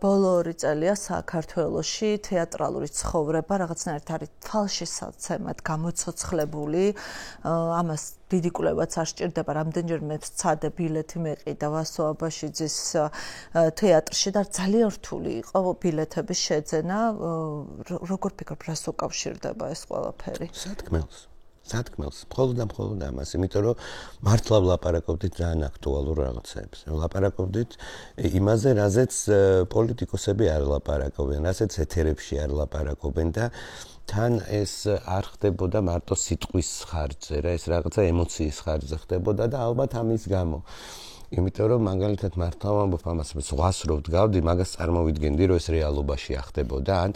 ბოლო 2 წელია საქართველოში თეატრალური ცხოვრება რაღაცნაირად არის თვალშისაცემად გამოცოცხლებული. ამას დიდი კვლევაც არ სჭირდება, რამდენჯერმე ვცადე ბილეთი მეყიდა ვასო აბაშიძის თეატრში და ძალიან რთული იყო ბილეთების შეძენა. როგორ ფიქრობ, რას უკავშირდება ეს ყველაფერი? სათქმელს, მხოლოდ ამას, იმიტომ რომ მართლა ვლაპარაკობდით ძალიან აქტუალურ რაღაცებს. ვლაპარაკობდით იმაზე, რაზეც პოლიტიკოსები არ ლაპარაკობენ, რაზეც ეთერებში არ ლაპარაკობენ და თან ეს არ ხდებოდა მარტო სიტყვის ხარჯზე, რა ეს რაღაცა ემოციის ხარჯზე ხდებოდა და ალბათ ამის გამო. იმიტომ რომ მაგალითად მართლა ვამბობ ამას, ზღვას რო ვდგავდი, მაგას წარმოვიდგენდი, რომ ეს რეალობაში ახდებოდა, ან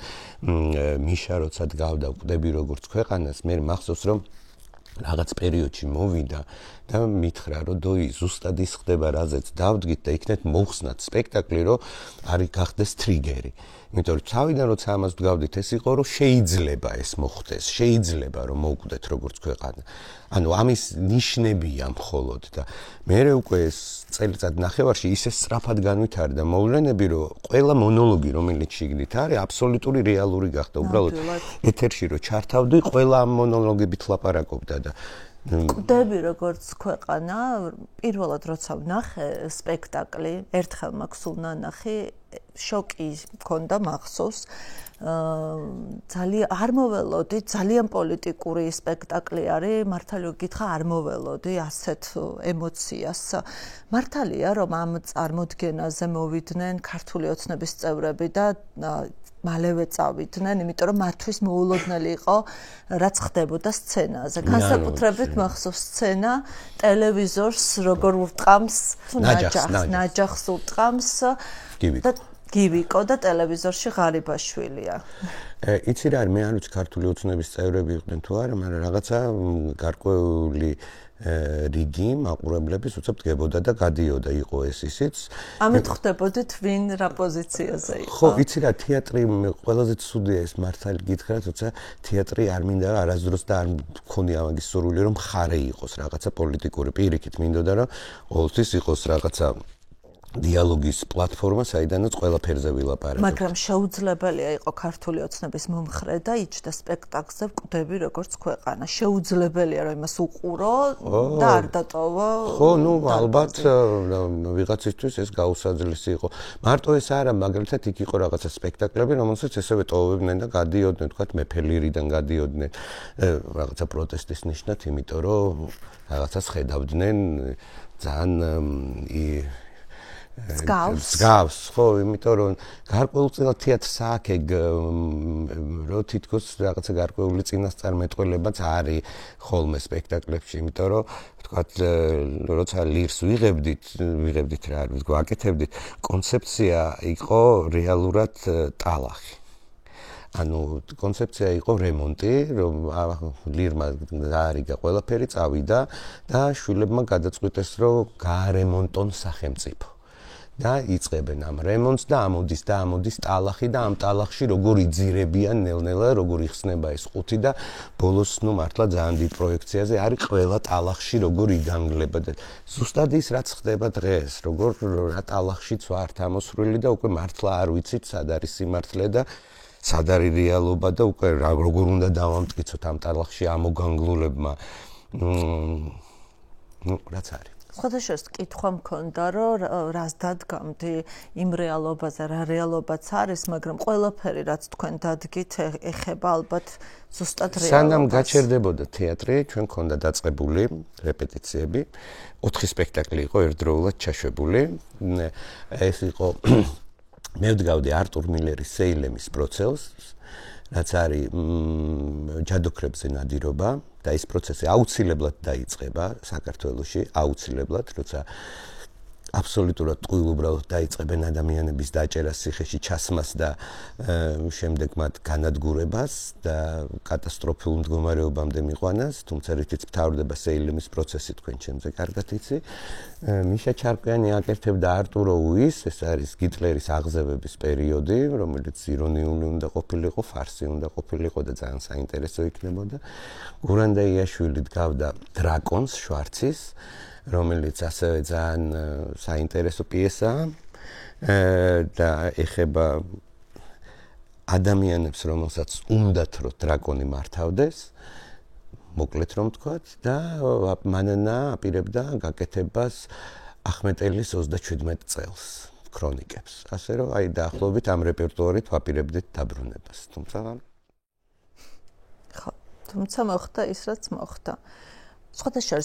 მიშა როცა დგავდა ვკვდები როგორც ქვეყანას, მე მახსოვს რომ რაღაც პერიოდში მოვიდა და მითხრა რომ დოი ზუსტად ის ხდება რაზეც დავდგით და იქნებ მოხსნათ სპექტაკლი რომ არის გახდეს ტრიგერი. იმიტომ რომ თავიდან როცა ამას ვდგავდით ეს იყო რომ შეიძლება ეს მოხდეს, შეიძლება რომ მოვკვდეთ როგორც ქვეყანა. ანუ ამის ნიშნებია მხოლოდ და მე უკვე ეს წელიწად ნახევარში ისე სწრაფად განვითარდა მოვლენები რომ ყველა მონოლოგი რომელიც შიგნით არის აბსოლუტური რეალური გახდა. უბრალოდ ეთერში რო ჩართავდი ყველა ამ მონოლოგებით ლაპარაკობდა და კვდები როგორც ქვეყანა, პირველად როცა ვნახე სპექტაკლი, ერთხელ მაქვს სულ ნანახი, შოკი მქონდა მახსოვს. ძალიან არ მოველოდი, ძალიან პოლიტიკური სპექტაკლი არის, მართალი გითხრა არ მოველოდი ასეთ ემოციას. მართალია რომ ამ წარმოდგენაზე მოვიდნენ ქართული ოცნების წევრები და მალევე წავიდნენ, იმიტომ რომ მათთვის მოულოდნელი იყო რაც ხდებოდა სცენაზე. განსაკუთრებით მახსოვს სცენა ტელევიზორს როგორ ურტყამს, ნაჯახს ურტყამს და გივიკო და ტელევიზორში ღარიბაშვილია. იცი რა არის, მე არ ვიცი ქართული ოცნების წევრები იყვნენ თუ არა, მაგრამ რაღაცა გარკვეული რიგი მაყურებლების უცებ დგებოდა და გადიოდა იყო ეს ისიც. ამით ხდებოდით ვინ რა პოზიციაზე იყო? ხო, იცი რა, თეატრი ყველაზე ცუდია ეს მართალი გითხრა, თორსა თეატრი არ მინდა არასდროს და არ მქონია მაგის სურვილი რომ მხარე იყოს რაღაცა პოლიტიკური პირიქით მინდოდა რომ ყოველთვის იყოს რაღაცა დიალოგის პლატფორმა, საიდანაც ყველაფერზე ვილაპარაკობ. მაგრამ შეუძლებელია იყო ქართული ოცნების მომხრე და იჯდა სპექტაკლზე კვდები როგორც ქვეყანა. შეუძლებელია რომ იმას უყურო და არ დატოვო. ხო, ნუ ალბათ ვიღაცისთვის ეს გაუსაძლისი იყო. მარტო ეს არა, მაგალითად იქ იყო რაღაცა სპექტაკლები, რომელსაც ესევე ტოვებდნენ და გადიოდნენ, თქვათ მეფელირიდან გადიოდნენ რაღაცა პროტესტის ნიშნად, იმიტომ რომ რაღაცას ხედავდნენ ძალიან სგავს, ხო, იმიტომ რომ გარკვეულწილად თეატრს აქ რომ თითქოს რაღაცა გარკვეული წინასწარმეტყველებაც არის ხოლმე სპექტაკლებში, იმიტომ რომ თქვათ როცა ლირს ვიღებდით რა არის, გვაკეთებდით, კონცეფცია იყო რეალურად ტალახი. ანუ კონცეფცია იყო რემონტი, რომ ლირმა დაარიგა ყველაფერი, წავიდა და შვილებმა გადაწყვიტეს, რომ გაარემონტონ სახელმწიფო. და იწყებენ ამ რემონტს და ამოდის ტალახი და ამ ტალახში როგორ იძირებიან ნელ-ნელა, როგორ იხსნება ეს ყუთი და ბოლოს ნუ მართლა ძალიან დიდ პროექციაზე არის ყველა ტალახში როგორ იგანგლება და ზუსტად ის რაც ხდება დღეს, როგორ რა ტალახშიც ვართ ამოსვლილი და უკვე მართლა არ ვიცით სად არის სიმართლე და სად არის რეალობა და უკვე როგორ უნდა დავამტკიცოთ ამ ტალახში ამოგანგლულებმა რაც არის. სხვადასხვა კითხვა მქონდა, რომ რას დადგამდი იმ რეალობაზე, რა რეალობაც არის, მაგრამ ყველაფერი რაც თქვენ დადგით, ეხება ალბათ ზუსტად რეალობას. სანამ გაჩერდებოდა თეატრი, ჩვენ ქონდა დაწყებული რეპეტიციები. 4 სპექტაკლი იყო ერთდროულად ჩაშვებული. ეს იყო მე ვდგავდი არტურ მილერის სეილემის პროცესს, რაც არის ჯადოქრებზე ნადირობა და ეს პროცესი აუცილებლად დაიწყება საქართველოში, აუცილებლად, როცა აბსოლუტურად ტყუილ უბრალოდ დაიწყებენ ადამიანების დაჭერას ციხეში ჩასმას და შემდეგ მათ განადგურებას და კატასტროფულ მდგომარეობამდე მიყვანას, თუმცა რითიც მთავრდება სეილემის პროცესი თქვენ ჩემზე კარგად იცი. მიშა ჩარკვიანი აკეთებდა არტურო უის, ეს არის გიტლერის აღზევების პერიოდი, რომელიც ირონიული უნდა ყოფილიყო, ფარსი უნდა ყოფილიყო და ძალიან საინტერესო იქნებოდა. გურანდა იაშვილი დგავდა დრაკონს შვარცის, რომელიც ასევე ძალიან საინტერესო პიესაა და ეხება ადამიანებს, რომელსაც უნდათ რომ დრაკონი მართავდეს, მოკლედ რომ ვთქვათ და მანანა აპირებდა გაკეთებას ახმეტელის 27 წელს ქრონიკებს. ასე რომ აი დაახლოებით ამ რეპერტუარით ვაპირებდით დაბრუნებას. თუმცა მოხდა ის რაც მოხდა. სხვადასხვა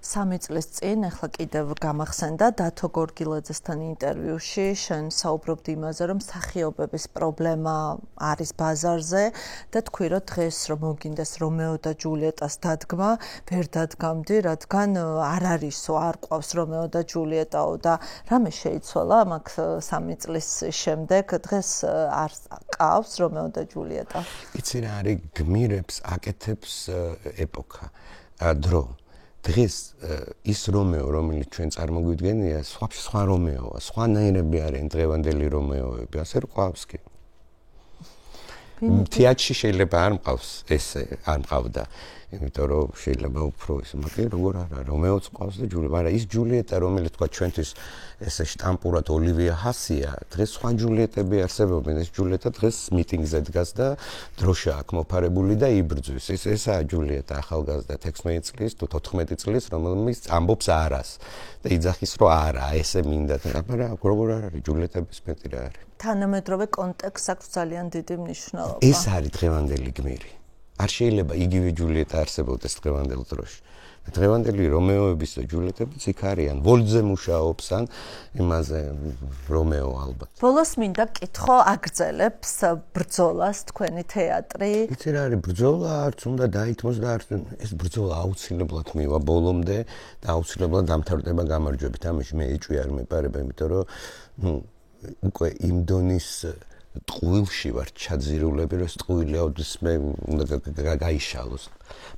3 წლის წინ ახლა კიდევ გამახსენდა დათო გორგილაძესთან ინტერვიუში შენ საუბრობდი იმაზე რომ მსახიობების პრობლემა არის ბაზარზე და თქვი რომ დღეს რომ მოგინდეს რომეო და ჯულიეტას დადგმა ვერ დადგამდი რადგან არ არისო არ ყავს რომეო და ჯულიეტაო და რამე შეიცვალა მაგ 3 წლის შემდეგ დღეს არ ყავს რომეო და ჯულიეტა იცი რა არის გმირებს აკეთებს ეპოქა დრო დღეს ის რომეო რომელიც ჩვენ წარმოგვიდგენია სხვა რომეოა სხვანაირები არიან დღევანდელი რომეოები ასე რომ ყავს კი თეატრში შეიძლება არ მყავს ესე არ მყავდა იმიტომ რომ შეიძლება უფრო ის მაგრამ როგორ არა რომეოც ყავს და ჯულიეტა მაგრამ ის ჯულიეტა რომელიც თქვა ჩვენთვის ესე შტამპურად ოლივია ჰასია დღეს სხვა ჯულიეტები არსებობენ ეს ჯულიეტა დღეს მიტინგზე დგას და დროშა აქვს მოფარებული და იბრძვის ესაა ჯულიეტა ახალგაზრდა 16 წლის თუ 14 წლის რომელიც ამბობს არას და იძახის რომ არა ესე მინდა მაგრამ როგორ არის ჯულიეტების მეტი რა არის თანამედროვე კონტექსტს აქვს ძალიან დიდი მნიშვნელობა ეს არის დღევანდელი გმირი არ შეიძლება იგივე ჯულიეტა არსებობდეს დღევანდელ დროში. დღევანდელი რომეოების და ჯულიეტებიც იქ არიან. ვოლტზე მუშაობს ან იმაზე რომეო ალბათ. ბოლოს მინდა კითხო აგრძელებს ბრძოლას თქვენი თეატრი. იცი რა არის ბრძოლა არც უნდა დაითმოს და არც ეს ბრძოლა აუცილებლად მივა ბოლომდე და აუცილებლად დამთავრდება გამარჯვებით. ამაში მე ეჭვი არ მეპარება, იმიტომ რომ უკვე იმ დონის ტყუილში ვარ ჩაძირულები რომ ტყუილი აუდისმე უნდა გაიშალოს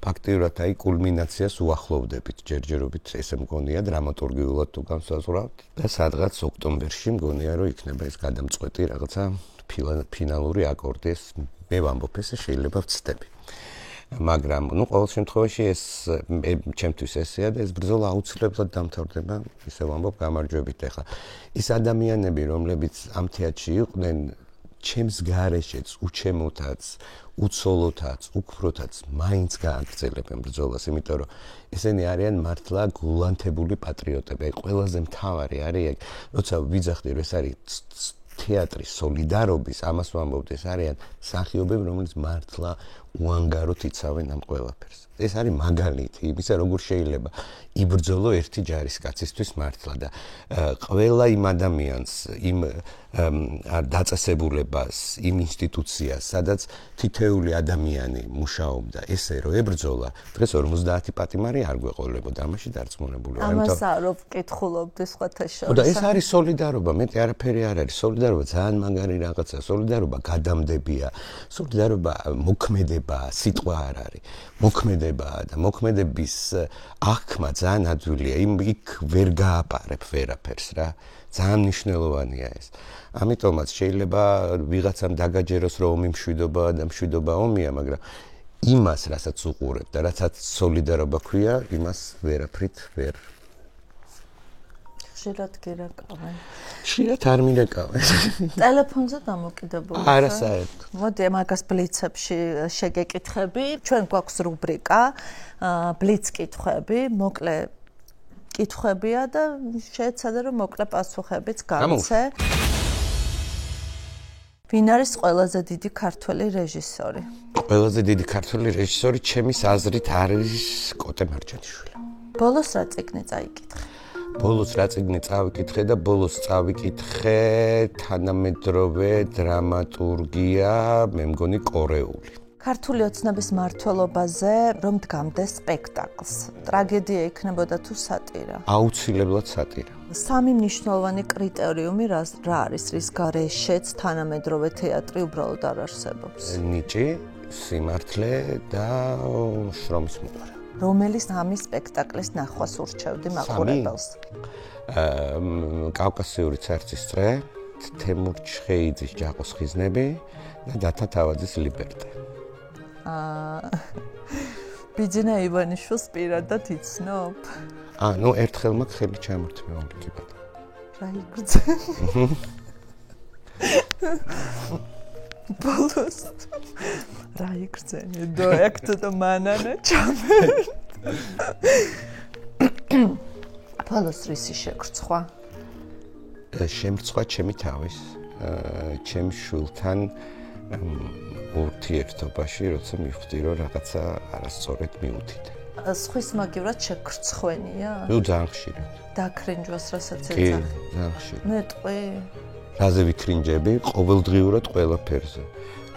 ფაქტიურად აი კულმინაციას უახლოვდებით ჯერჯერობით ესე მგონია დრამატურგიულად თუ განსაზღვრავთ და სადღაც ოქტომბერში მგონია რომ იქნება ეს გადამწყვეტი რაღაცა ფინალური აკორდი ეს მე ვამბობ ესე შეიძლება ვცდები მაგრამ ნუ ყოველ შემთხვევაში ეს ჩემთვის ესეა და ეს ბრძოლა აუცილებლად დამთავრდება ისე ვამბობ გამარჯვებით ახლა ის ადამიანები რომლებიც ამ თეატრში იყვნენ ჩემს გარეშეც უჩემოთაც, უცოლოთაც, უქროთაც მაინც გააგრძელებენ ბრძოლას, იმიტომ რომ ესენი არიან მართლა გულანთებული პატრიოტები. აი ყველაზე მთავარი არის ეგ, როცა ვიძახდი რომ ეს არის თეატრის სოლიდარობის, ამას ვამბობთ, ეს არიან მსახიობები, რომელიც მართლა უანგაროდ იცავენ ამ ყველაფერს. ეს არის მაგალითი იმისა, როგორ შეიძლება იბრძოლო ერთი ჯარისკაცისთვის მართლა და ყველა იმ ადამიანს, იმ დაწესებულებას, იმ ინსტიტუციას, სადაც თითოეული ადამიანი მუშაობდა, ესე რომ ებრძოლა, დღეს 50 პატიმარი არ გვეყოლებოდა, ამაში დარწმუნებული ვარ. ამას არ ვკითხულობდი სხვათა შორის. და ეს არის სოლიდარობა, მეტი არაფერი არ არის. სოლიდარობა ძალიან მაგარი რაღაცაა. სოლიდარობა გადამდებია, სოლიდარობა მოქმედებაა, სიტყვა არ არის. მოქმედებაა და მოქმედების აღქმა ძალიან ადვილია. იქ ვერ გააპარებ ვერაფერს რა. ძალიან მნიშვნელოვანია ეს. ამიტომაც შეიძლება ვიღაცამ დაგაჯეროს რომ ომი მშვიდობაა და მშვიდობა ომია, მაგრამ იმას, რასაც უყურებ და რასაც სოლიდარობა ქვია, იმას ვერაფრით ვერ ხშირად გირეკავენ. ხშირად არ მირეკავენ. ტელეფონზე დამოკიდებული. არა საერთოდ. მოდი მაგას ბლიცებში შეგეკითხები. ჩვენ გვაქვს რუბრიკა ბლიც კითხვები, მოკლე კითხვებია და შეეცადა რომ მოკლე პასუხებიც გავიცე. ვინ არის ყველაზე დიდი ქართველი რეჟისორი? ყველაზე დიდი ქართველი რეჟისორი ჩემის აზრით არის კოტე მარჯანიშვილი. ბოლოს რა წიგნი წაიკითხე? ბოლოს რა წიგნი წავიკითხე და ბოლოს წავიკითხე თანამედროვე დრამატურგია, მე მგონი კორეული. ქართული ოცნების მმართველობაზე რომ დგამდეს სპექტაკლს. ტრაგედია იქნებოდა თუ სატირა? აუცილებლად სატირა. სამი მნიშვნელოვანი კრიტერიუმი რა არის, რის გარეშეც თანამედროვე თეატრი უბრალოდ არ არსებობს? ნიჭი, სიმართლე და შრომის მოყარა. რომელი სამი სპექტაკლის ნახვას ურჩევდი მაყურებელს? კავკასიური ცარცის წრე, თემურ ჩხეიძის ჯაყოს ხიზნები და დათა თავაძის ლიბერტე. ბიძინა ივანიშვილს პირადად იცნობ? ნუ ერთხელ მაგ ხელი ჩამორთმეული კი ბატონო. რა იგრძე? ბოლოს რა იგრძენი? დოექტო და მანანა ჩამე. ბოლოს რისი შეგრცხვა? შემრცხვა ჩემი თავის, ჩემს შვილთან ურთიერთობაში, როცა მივხვდი, რომ რაღაცა არასწორად მიუთითე. სხვის მაგივრად შეგრცხვენია? ნუ ძალიან ხშირად. დაქრინჯვას რასაც კი, ეძახი. ძალიან ხშირად. მეტყვი? რაზე ვიქრინჯები? ყოველდღიურად ყველაფერზე.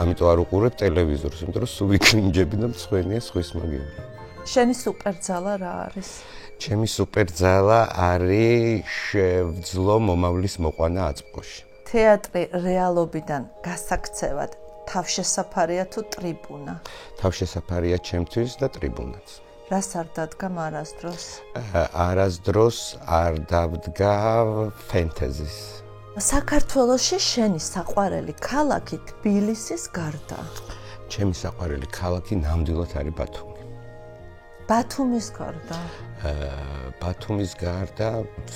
ამიტომ არ უყურებ ტელევიზორს, იმიტომ რომ სულ ვიქრინჯები და მცხვენია სხვის მაგივრად. შენი სუპერძალა რა არის? ჩემი სუპერძალა არის შევძლო მომავლის მოყვანა აწმყოში. თეატრი რეალობიდან გასაქცევად თავშესაფარია თუ ტრიბუნა? თავშესაფარია ჩემთვის და ტრიბუნაც. რას არ დადგამ არასდროს? არასდროს არ დავდგა ფენტეზის. საქართველოში შენი საყვარელი ქალაქი თბილისის გარდა? ჩემი საყვარელი ქალაქი ნამდვილად არის ბათუმი. ბათუმის გარდა? ბათუმის გარდა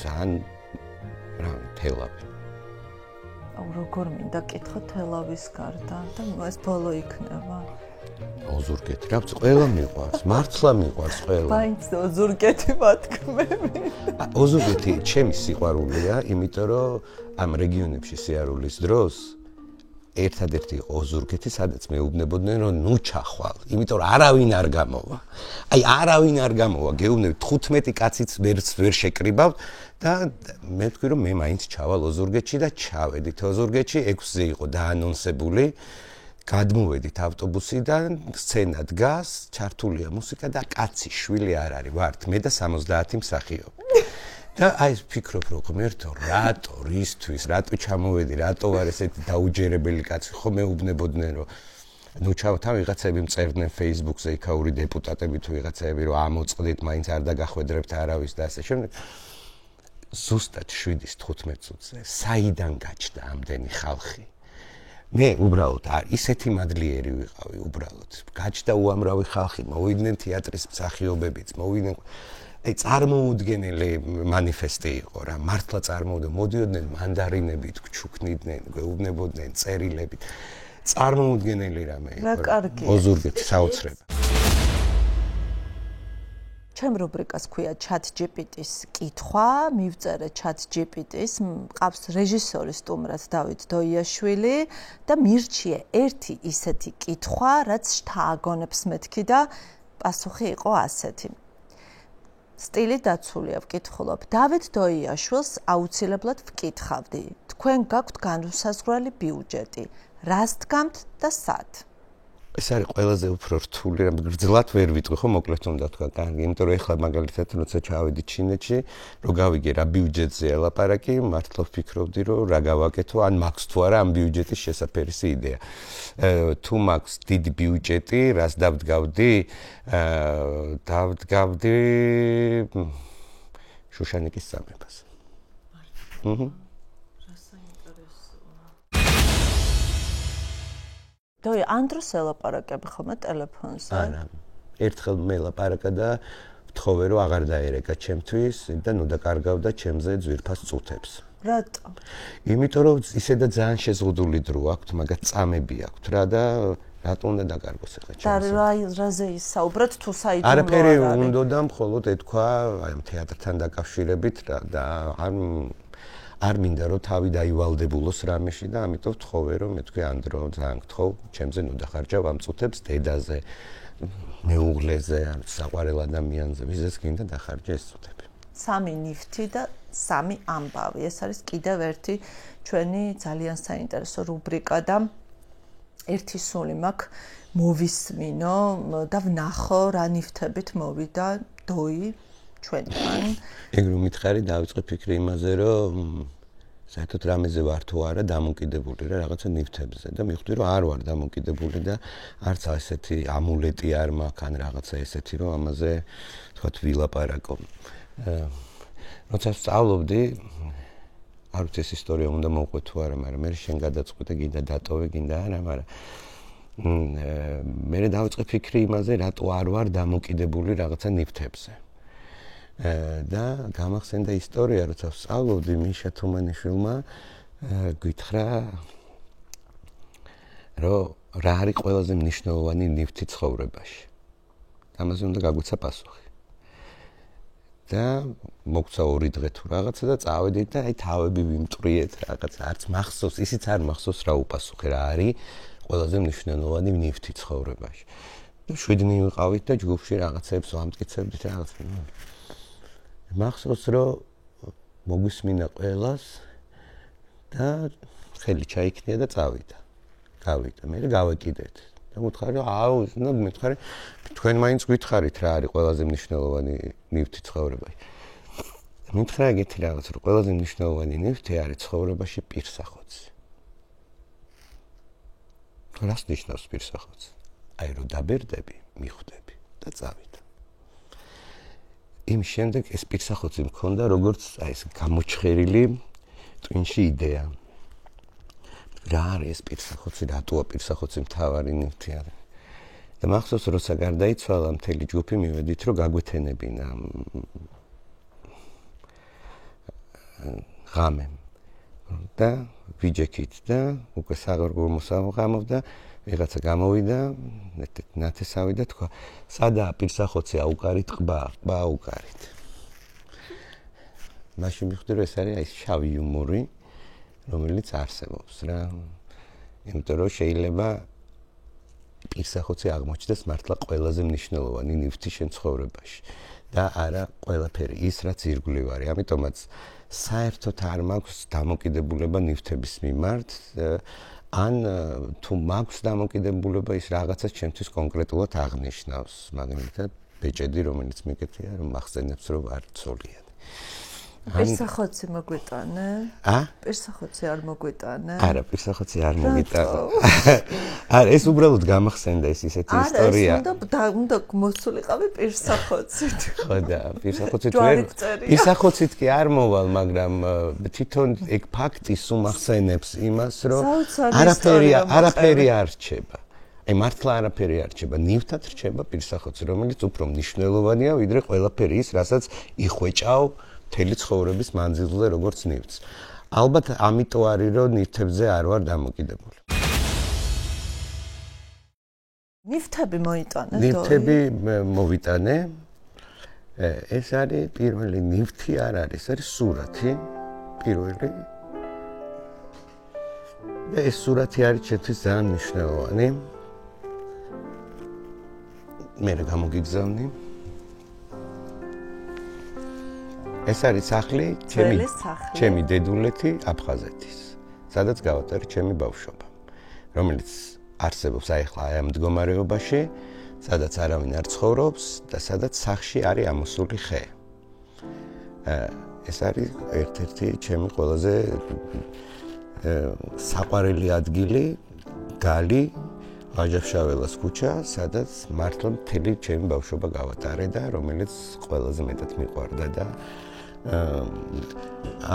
ძალიან თელავი. როგორ მინდა კითხო თელავის გარდა და ეს ბოლო იქნება? ოზურგეთი, რაც ყველა მიყვარს, მართლა მიყვარს ყველა. მაინც ოზურგეთი მათქმები. ოზურგეთი ჩემი სიყვარულია, იმიტომ რომ ამ რეგიონებში სიარულის დროს ერთადერთი ოზურგეთი, სადაც მეუბნებოდნენ, რომ ნუ ჩახვალ, იმიტომ რომ არავინ არ გამოვა. აი არავინ არ გამოვა, გეუბნები 15 კაციც ვერ შეკრიბავთ და მე ვთქვი რომ მე მაინც ჩავალ ოზურგეთში და ჩავედით ოზურგეთში, 6-ზე იყო დაანონსებული. გადმოვედით ავტობუსიდან, სცენა დგას, ჩართულია მუსიკა და კაცი შვილი არ არის, ვართ მე და 70 მსახიობი. და აი ვფიქრობ რომ ღმერთო, რატო, რისთვის, რატო ჩამოვედი, რატო ვარ ესეთი დაუჯერებელი კაცი, ხო მეუბნებოდნენ რომ ნუ ჩავთან ვიღაცები მწერდნენ Facebook-ზე იქაური დეპუტატები თუ ვიღაცები რომ ამოწყდით, მაინც არ დაგახვედრებთ არავის და ასე შემდეგ. ზუსტად 7:15 წუთზე საიდან გაჩნდა ამდენი ხალხი? მე უბრალოდ ისეთი მადლიერი ვიყავი უბრალოდ. გაჩნდა უამრავი ხალხი, მოვიდნენ თეატრის მსახიობებიც, მოვიდნენ აი წარმოუდგენელი მანიფესტი იყო რა, მართლა წარმოუდგენელი. მოდიოდნენ მანდარინებით, გჩუქნიდნენ, გვეუბნებოდნენ წერილებით. წარმოუდგენელი რამე იყო. რა კარგია. ოზურგეთი საოცრება. ჩემ რუბრიკას ქვია ChatGPT-ის კითხვა, მივწერე ChatGPT-ის, მყავს რეჟისორი სტუმრად დავით დოიაშვილი და მირჩიე ერთი ისეთი კითხვა, რაც შთააგონებს მეთქი და პასუხი იყო ასეთი. სტილი დაცულია, ვკითხულობ. დავით დოიაშვილს აუცილებლად ვკითხავდი. თქვენ გაქვთ განუსაზღვრელი ბიუჯეტი. რას დგამთ და სად? ეს არის ყველაზე უფრო რთული, რა გრძლად ვერ ვიტყვი, ხო მოკლედ უნდა თქვა, კარგი, იმიტომ რომ ეხლა მაგალითად როცა ჩავედი ჩინეთში, რო გავიგე რა ბიუჯეტზეა ლაპარაკი, მართლა ვფიქრობდი, რომ რა გავაკეთო, ან მაქვს თუ არა ამ ბიუჯეტის შესაფერისი იდეა. თუ მაქვს დიდი ბიუჯეტი, რას დავდგავდი? დავდგავდი შუშანიკის სამებას. დოი ანდროს ელაპარაკები ხოლმე ტელეფონზე? არა. ერთხელ მე ლაპარაკა და თხოვე რომ აღარ დაერეკა ჩემთვის და ნუ დაკარგავდა ჩემზე ძვირფას წუთებს. რატო? იმიტომ რომ ისედაც ძალიან შეზღუდული დრო აქვს, მაგათ წამები აქვს რა და რატო უნდა დაკარგოს ახლა ჩემს? და რაზე ისაუბრეთ თუ საიდუმლო არაფერი უნდა და მხოლოდ ეთქვა აი თეატრთან დაკავშირებით და არ მინდა რომ თავი დაივალდებულოს რამეში და ამიტომ ვთხოვე რომ მე თქვი ანდრო ძალიან გთხოვ ჩემზე ნუ დახარჯავ ამ წუთებს დედაზე მეუღლეზე ან საყვარელ ადამიანზე ვიზეს გინდა დახარჯე ეს წუთები. 3 ნივთი და 3 ამბავი. ეს არის კიდევ ერთი ჩვენი ძალიან საინტერესო რუბრიკა და ერთი სული მაქვს მოვისმინო და ვნახო რა ნივთებით მოვიდა დოი ჩვენთან. ეგ რომ მითხარი დავიწყე ფიქრი იმაზე რომ საერთოდ რამეზე ვარ თუ არა დამოკიდებული რა რაღაცა ნივთებზე და მივხვდი რომ არ ვარ დამოკიდებული და არც ასეთი ამულეტი არ მაქვს ან რაღაცა ესეთი რომ ამაზე თქვათ ვილაპარაკო. როცა სწავლობდი არ ვიცი ეს ისტორია უნდა მოვყვე თუ არა, მაგრამ მე შენ გადაწყვეტე გინდა დატოვე გინდა არა, მაგრამ მე დავიწყე ფიქრი იმაზე რატო არ ვარ დამოკიდებული რაღაცა ნივთებზე. და გამახსენდა ისტორია, როცა ვსწავლობდი მიშა თუმანიშვილმა გითხრა რომ რა არის ყველაზე მნიშვნელოვანი ნივთი ცხოვრებაში. ამაზე უნდა გაგვიცა პასუხი. და მოგცა 2 დღე თუ რაღაცა და წავედით და აი თავები ვიმტრიეთ რაღაცა არც მახსოვს, ისიც არ მახსოვს რა უპასუხე რა არის ყველაზე მნიშვნელოვანი ნივთი ცხოვრებაში. და 7 ვიყავით და ჯგუფში რაღაცებს ვამტკიცებდით რაღაცა. მახსოვს რომ მოგვისმინა ყველას და ხელი ჩაიქნია და წავიდა. გავიდა. მე გავეკიდეთ. და მითხარი რომ აუ, ნუ მითხარი თქვენ მაინც გითხარით რა არის ყველაზე მნიშვნელოვანი ნივთი ცხოვრებაში. მითხრა ეგეთი რაღაც რომ ყველაზე მნიშვნელოვანი ნივთი არის ცხოვრებაში პირსახოცი. რას ნიშნავს პირსახოცი? აი რომ დაბერდები, მიხვდები და წავიდა. იმ შემდეგ ეს პირსახოცი მქონდა როგორც აი ეს გამოჩხერილი ტვინში იდეა. რა არის ეს პირსახოცი, რატოა პირსახოცი მთავარი ნივთი არის? და მახსოვს როცა გარდაიცვალა მთელი ჯგუფი მივედით რომ გაგვეთენებინა ღამე და ვიჯექით და უკვე საღორგულმოსავ გამოვდა ვიღაცა გამოვიდა ნათესავი და თქვა სადაა პირსახოცი აუკარით ყბა აუკარით. მაშინ მივხვდი რომ ეს არის აი შავი იუმორი რომელიც არსებობს რა. იმიტომ რომ შეიძლება პირსახოცი აღმოჩნდეს მართლა ყველაზე მნიშვნელოვანი ნივთი შენ ცხოვრებაში და არა ყველაფერი ის რაც ირგვლივ არის. ამიტომაც საერთოდ არ მაქვს დამოკიდებულება ნივთების მიმართ ან თუ მაქვს დამოკიდებულება ის რაღაცას ჩემთვის კონკრეტულად აღნიშნავს. მაგალითად ბეჭედი რომელიც მეკეთია რომ მახსენებს რომ არ ცოლიანი. პირსახოცი მოგვიტანე? პირსახოცი არ მოგვიტანე? არა, პირსახოცი არ მოგიტანა. არა, ეს უბრალოდ გამახსენდა ეს ისეთი ისტორია. არა, ეს უნდა მოსულიყავი პირსახოცით. ხო და პირსახოცით ვერ. პირსახოცით კი არ მოვალ, მაგრამ თვითონ ეგ ფაქტი უმახსენებს იმას, რომ არაფერი არ რჩება. აი მართლა არაფერი არ რჩება, ნივთად რჩება პირსახოცი, რომელიც უფრო მნიშვნელოვანია, ვიდრე ყველაფერი ის, რასაც იხვეჭავ მთელი ცხოვრების მანძილზე როგორც ნივთს. ალბათ ამიტომ არის რომ ნივთებზე არ ვარ დამოკიდებული. ნივთები მოიტანე? ნივთები მოვიტანე. ეს არის პირველი ნივთი არ არის, ეს არის სურათი. პირველი. და ეს სურათი არის ჩემთვის ძალიან მნიშვნელოვანი. მე გამოგიგზავნი. ეს არის სახლი, ჩემი დედულეთი აფხაზეთის, სადაც გავატარე ჩემი ბავშვობა, რომელიც არსებობს აი ახლა ამ მდგომარეობაში, სადაც არავინ არ ცხოვრობს და სადაც სახლში არის ამოსული ხე. ეს არის ერთ-ერთი ჩემი ყველაზე საყვარელი ადგილი, გალი, ვაჟა-ფშაველას ქუჩა, სადაც მართლა მთელი ჩემი ბავშვობა გავატარე და რომელიც ყველაზე მეტად მიყვარდა და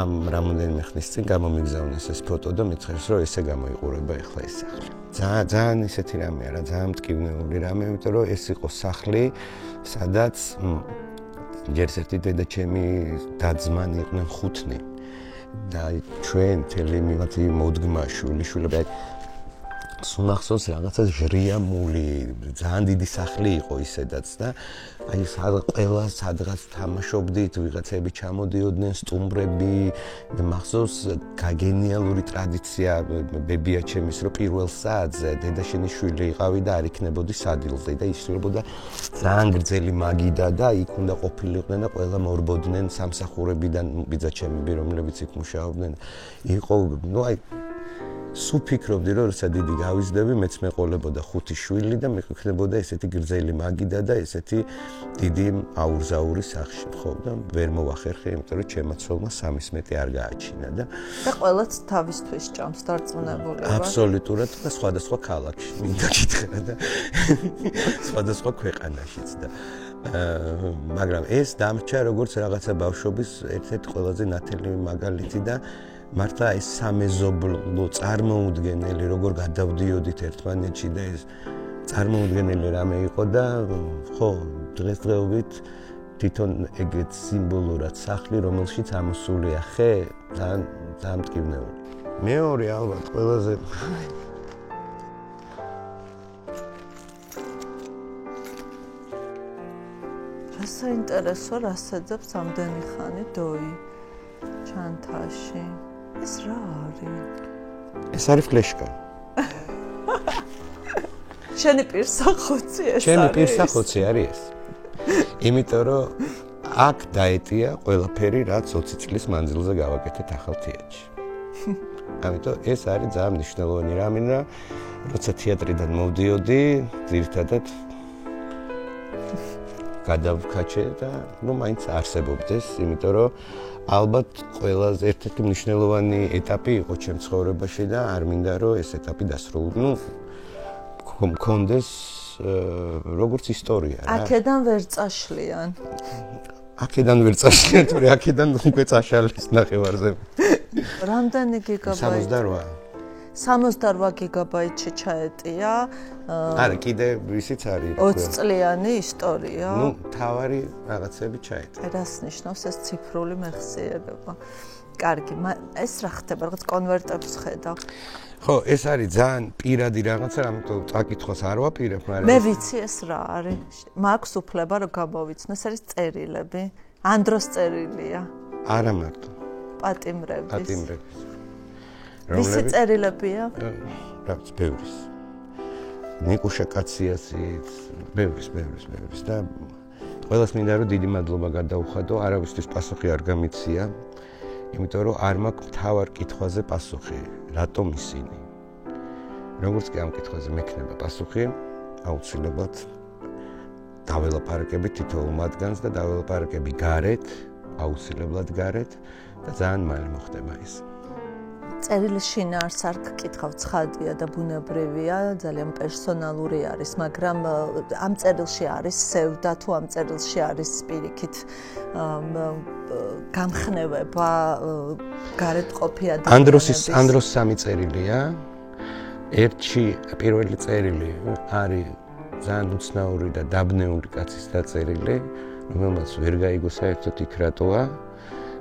ამ რამოდენიმე ხნის წინ გამომიგზავნეს ეს ფოტო და მითხრეს რომ ესე გამოიყურება ახლა ეს სახლი. ძალიან ისეთი რამეა რა, ძალიან მტკივნეული რამე, იმიტომ რომ ეს იყო სახლი, სადაც ჯერ ერთი დედაჩემი და-ძმანი იყვნენ 5 და ჩვენ მთელი მივათი მოდგმა შვილიშვილები სუნახსოვს რაღაცა ჟრიამული ძალიან დიდი სახლი იყო ისედაც და აი ყველა სადღაც თამაშობდით ვიღაცები ჩამოდიოდნენ სტუმრები მახსოვს გაგენიალური ტრადიცია ბებია ჩემის რომ პირველ საათზე დედაშენის შვილი იყავი და არ იქნებოდი სადილზე და ისვრებოდა ძალიან გრძელი მაგიდა და იქ უნდა ყოფილიყვნენ და ყველა მორბოდნენ სამსახურებიდან ბიძაჩემები რომლებიც იქ მუშაობდნენ იყო ნუ აი სულ ფიქრობდი რომ როცა დიდი გავიზრდები მეც მეყოლებოდა 5 შვილი და მექნებოდა ესეთი გრძელი მაგიდა და ესეთი დიდი აურზაური სახში ხო და ვერ მოვახერხე იმიტომ რომ ჩემაცოლმა 13 არ გააჩინა და ყველაც თავისთვის ჭამს დარწმუნებულება აბსოლუტურად და სხვადასხვა ქალაქში მინდა გითხრა და სხვადასხვა ქვეყანაშიც და მაგრამ ეს დამრჩა როგორც რაღაცა ბავშვობის ერთ-ერთი ყველაზე ნათელი მაგალითი და მართლა ეს სამეზობლო წარმოუდგენელი როგორ გადავდიოდით ერთმანეთში და ეს წარმოუდგენელი რამე იყო და ხო დღესდღეობით თვითონ ეგეთ სიმბოლურად სახლი რომელშიც ამოსულია ხე ძალიან მტკივნეული მეორე ალბათ ყველაზე რა საინტერესო რას ეძებს ამდენი ხანი დოი ჩანთაში ეს რა არის? ეს არის ფლეშკა. შენი პირსახოცი ეს არის? შენი პირსახოცი არის ეს. იმიტომ რომ აქ დაეტია ყველაფერი რაც 20 წლის მანძილზე გავაკეთეთ ახალ თეატრში. ამიტომ ეს არის ძალიან მნიშვნელოვანი რამე და როცა თეატრიდან მოვდიოდი, ძირითადად გადავქაჩე და ნუ მაინც არსებობდეს, იმიტომ რომ ალბათ ყველაზე ერთ-ერთი მნიშვნელოვანი ეტაპი იყო ჩემ ცხოვრებაში და არ მინდა რომ ეს ეტაპი დასრულდეს. ნუ მქონდეს როგორც ისტორია რა. აქედან ვერ წაშლიან. აქედან ვერ წაშლიან, თორე აქედან უკვე წაშალეს ნახევარზე. რამდენი გიგაბაიტი? 68 გიგაბაიტში ჩაეტია. არა, კიდე ისიც არის. 20 წლიანი ისტორია. ნუ თავარი რაღაცები ჩაეტია. რას ნიშნავს ეს ციფრული მეხსიერება? კარგი, ეს რა ხდება, რაღაც კონვერტებს ხედავ. ხო, ეს არის ძალიან პირადი რაღაცა, ამიტომ წაკითხოს არ ვაპირებ, მაგრამ მე ვიცი ეს რა არის. მაქვს უფლება რომ გამოვიცნო, ეს არის წერილები. ანდროს წერილია. არა მარტო. პატიმრების. პატიმრების. ვისი წერილებია? რაც ბევრის. ნიკუშა კაციასის, ბევრის და ყველას მინდა რომ დიდი მადლობა გადაუხადო, არავისთვის პასუხი არ გამიცია. იმიტომ რომ არ მაქვს მთავარ კითხვაზე პასუხი, რატომ ისინი? როგორც კი ამ კითხვაზე მექნება პასუხი, აუცილებლად დაველაპარაკები თითოეულ მათგანს და დაველაპარაკები გარეთ, აუცილებლად გარეთ და ძალიან მალე მოხდება ეს. წერილის შინაარს არ გკითხავ, ცხადია და ბუნებრივია, ძალიან პერსონალური არის, მაგრამ ამ წერილში არის სევდა თუ ამ წერილში არის პირიქით გამხნევება გარეთ ყოფი ადამიანების. ანდროს 3 წერილია. ერთში პირველი წერილი არის ძალიან უცნაური და დაბნეული კაცის დაწერილი, რომელმაც ვერ გაიგო საერთოდ იქ რატოა.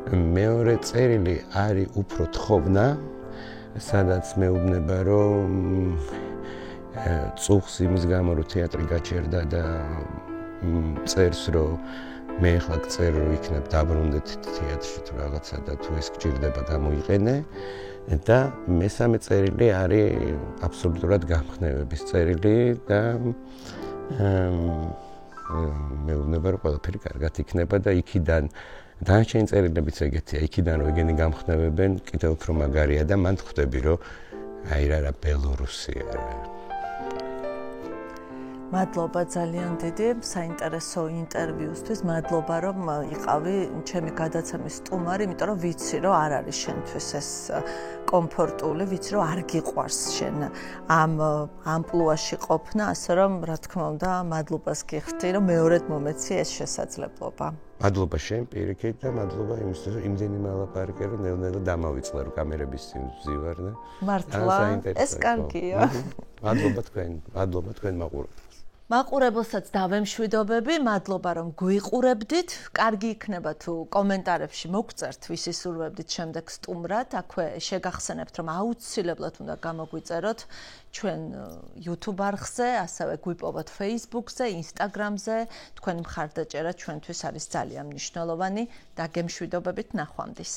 მეორე წერილი არის უფრო თხოვნა, სადაც მეუბნება რომ წუხს იმის გამო რომ თეატრი გაჩერდა და წერს რომ მე ახლა გწერ რომ იქნებ დაბრუნდეთ თეატრში თუ რაღაცა და თუ ეს გჭირდება გამოიყენე და მესამე წერილი არის აბსოლუტურად გამხნევების წერილი და მეუბნება რომ ყველაფერი კარგად იქნება და იქიდან დანარჩენი წერილებიც ეგეთია, იქიდან რომ ეგენი გამხნევებენ, კიდევ უფრო მაგარია და მან ხვდები რომ აი რა ბელორუსია რა. მადლობა ძალიან დიდი საინტერესო ინტერვიუსთვის, მადლობა რომ იყავი ჩემი გადაცემის სტუმარი, იმიტომ რომ ვიცი რომ არ არის შენთვის ეს კომფორტული, ვიცი რომ არ გიყვარს შენ ამ ამპლუაში ყოფნა, ასე რომ რა თქმა უნდა მადლობას გიხდი რომ მეორედ მომეცი ეს შესაძლებლობა. მადლობა შენ პირიქით და მადლობა იმისთვის რომ იმდენი მალაპარაკე რომ ნელ-ნელა დამავიწყდა რომ კამერების წინ ვზივარ და მართლა ეს კარგია. მადლობა თქვენ მაყურებელს. მაყურებელსაც დავემშვიდობები, მადლობა რომ გვიყურებდით. კარგი იქნება თუ კომენტარებში მოგწერთ, ვისი სურვებდით შემდეგ სტუმრად. აქვე შეგახსენებთ რომ აუცილებლად უნდა გამოგვიწეროთ ჩვენ YouTube არხზე, ასევე გვიპოვოთ Facebook-ზე, Instagram-ზე. თქვენი მხარდაჭერა ჩვენთვის არის ძალიან მნიშვნელოვანი. დაგემშვიდობებით ნახვამდის.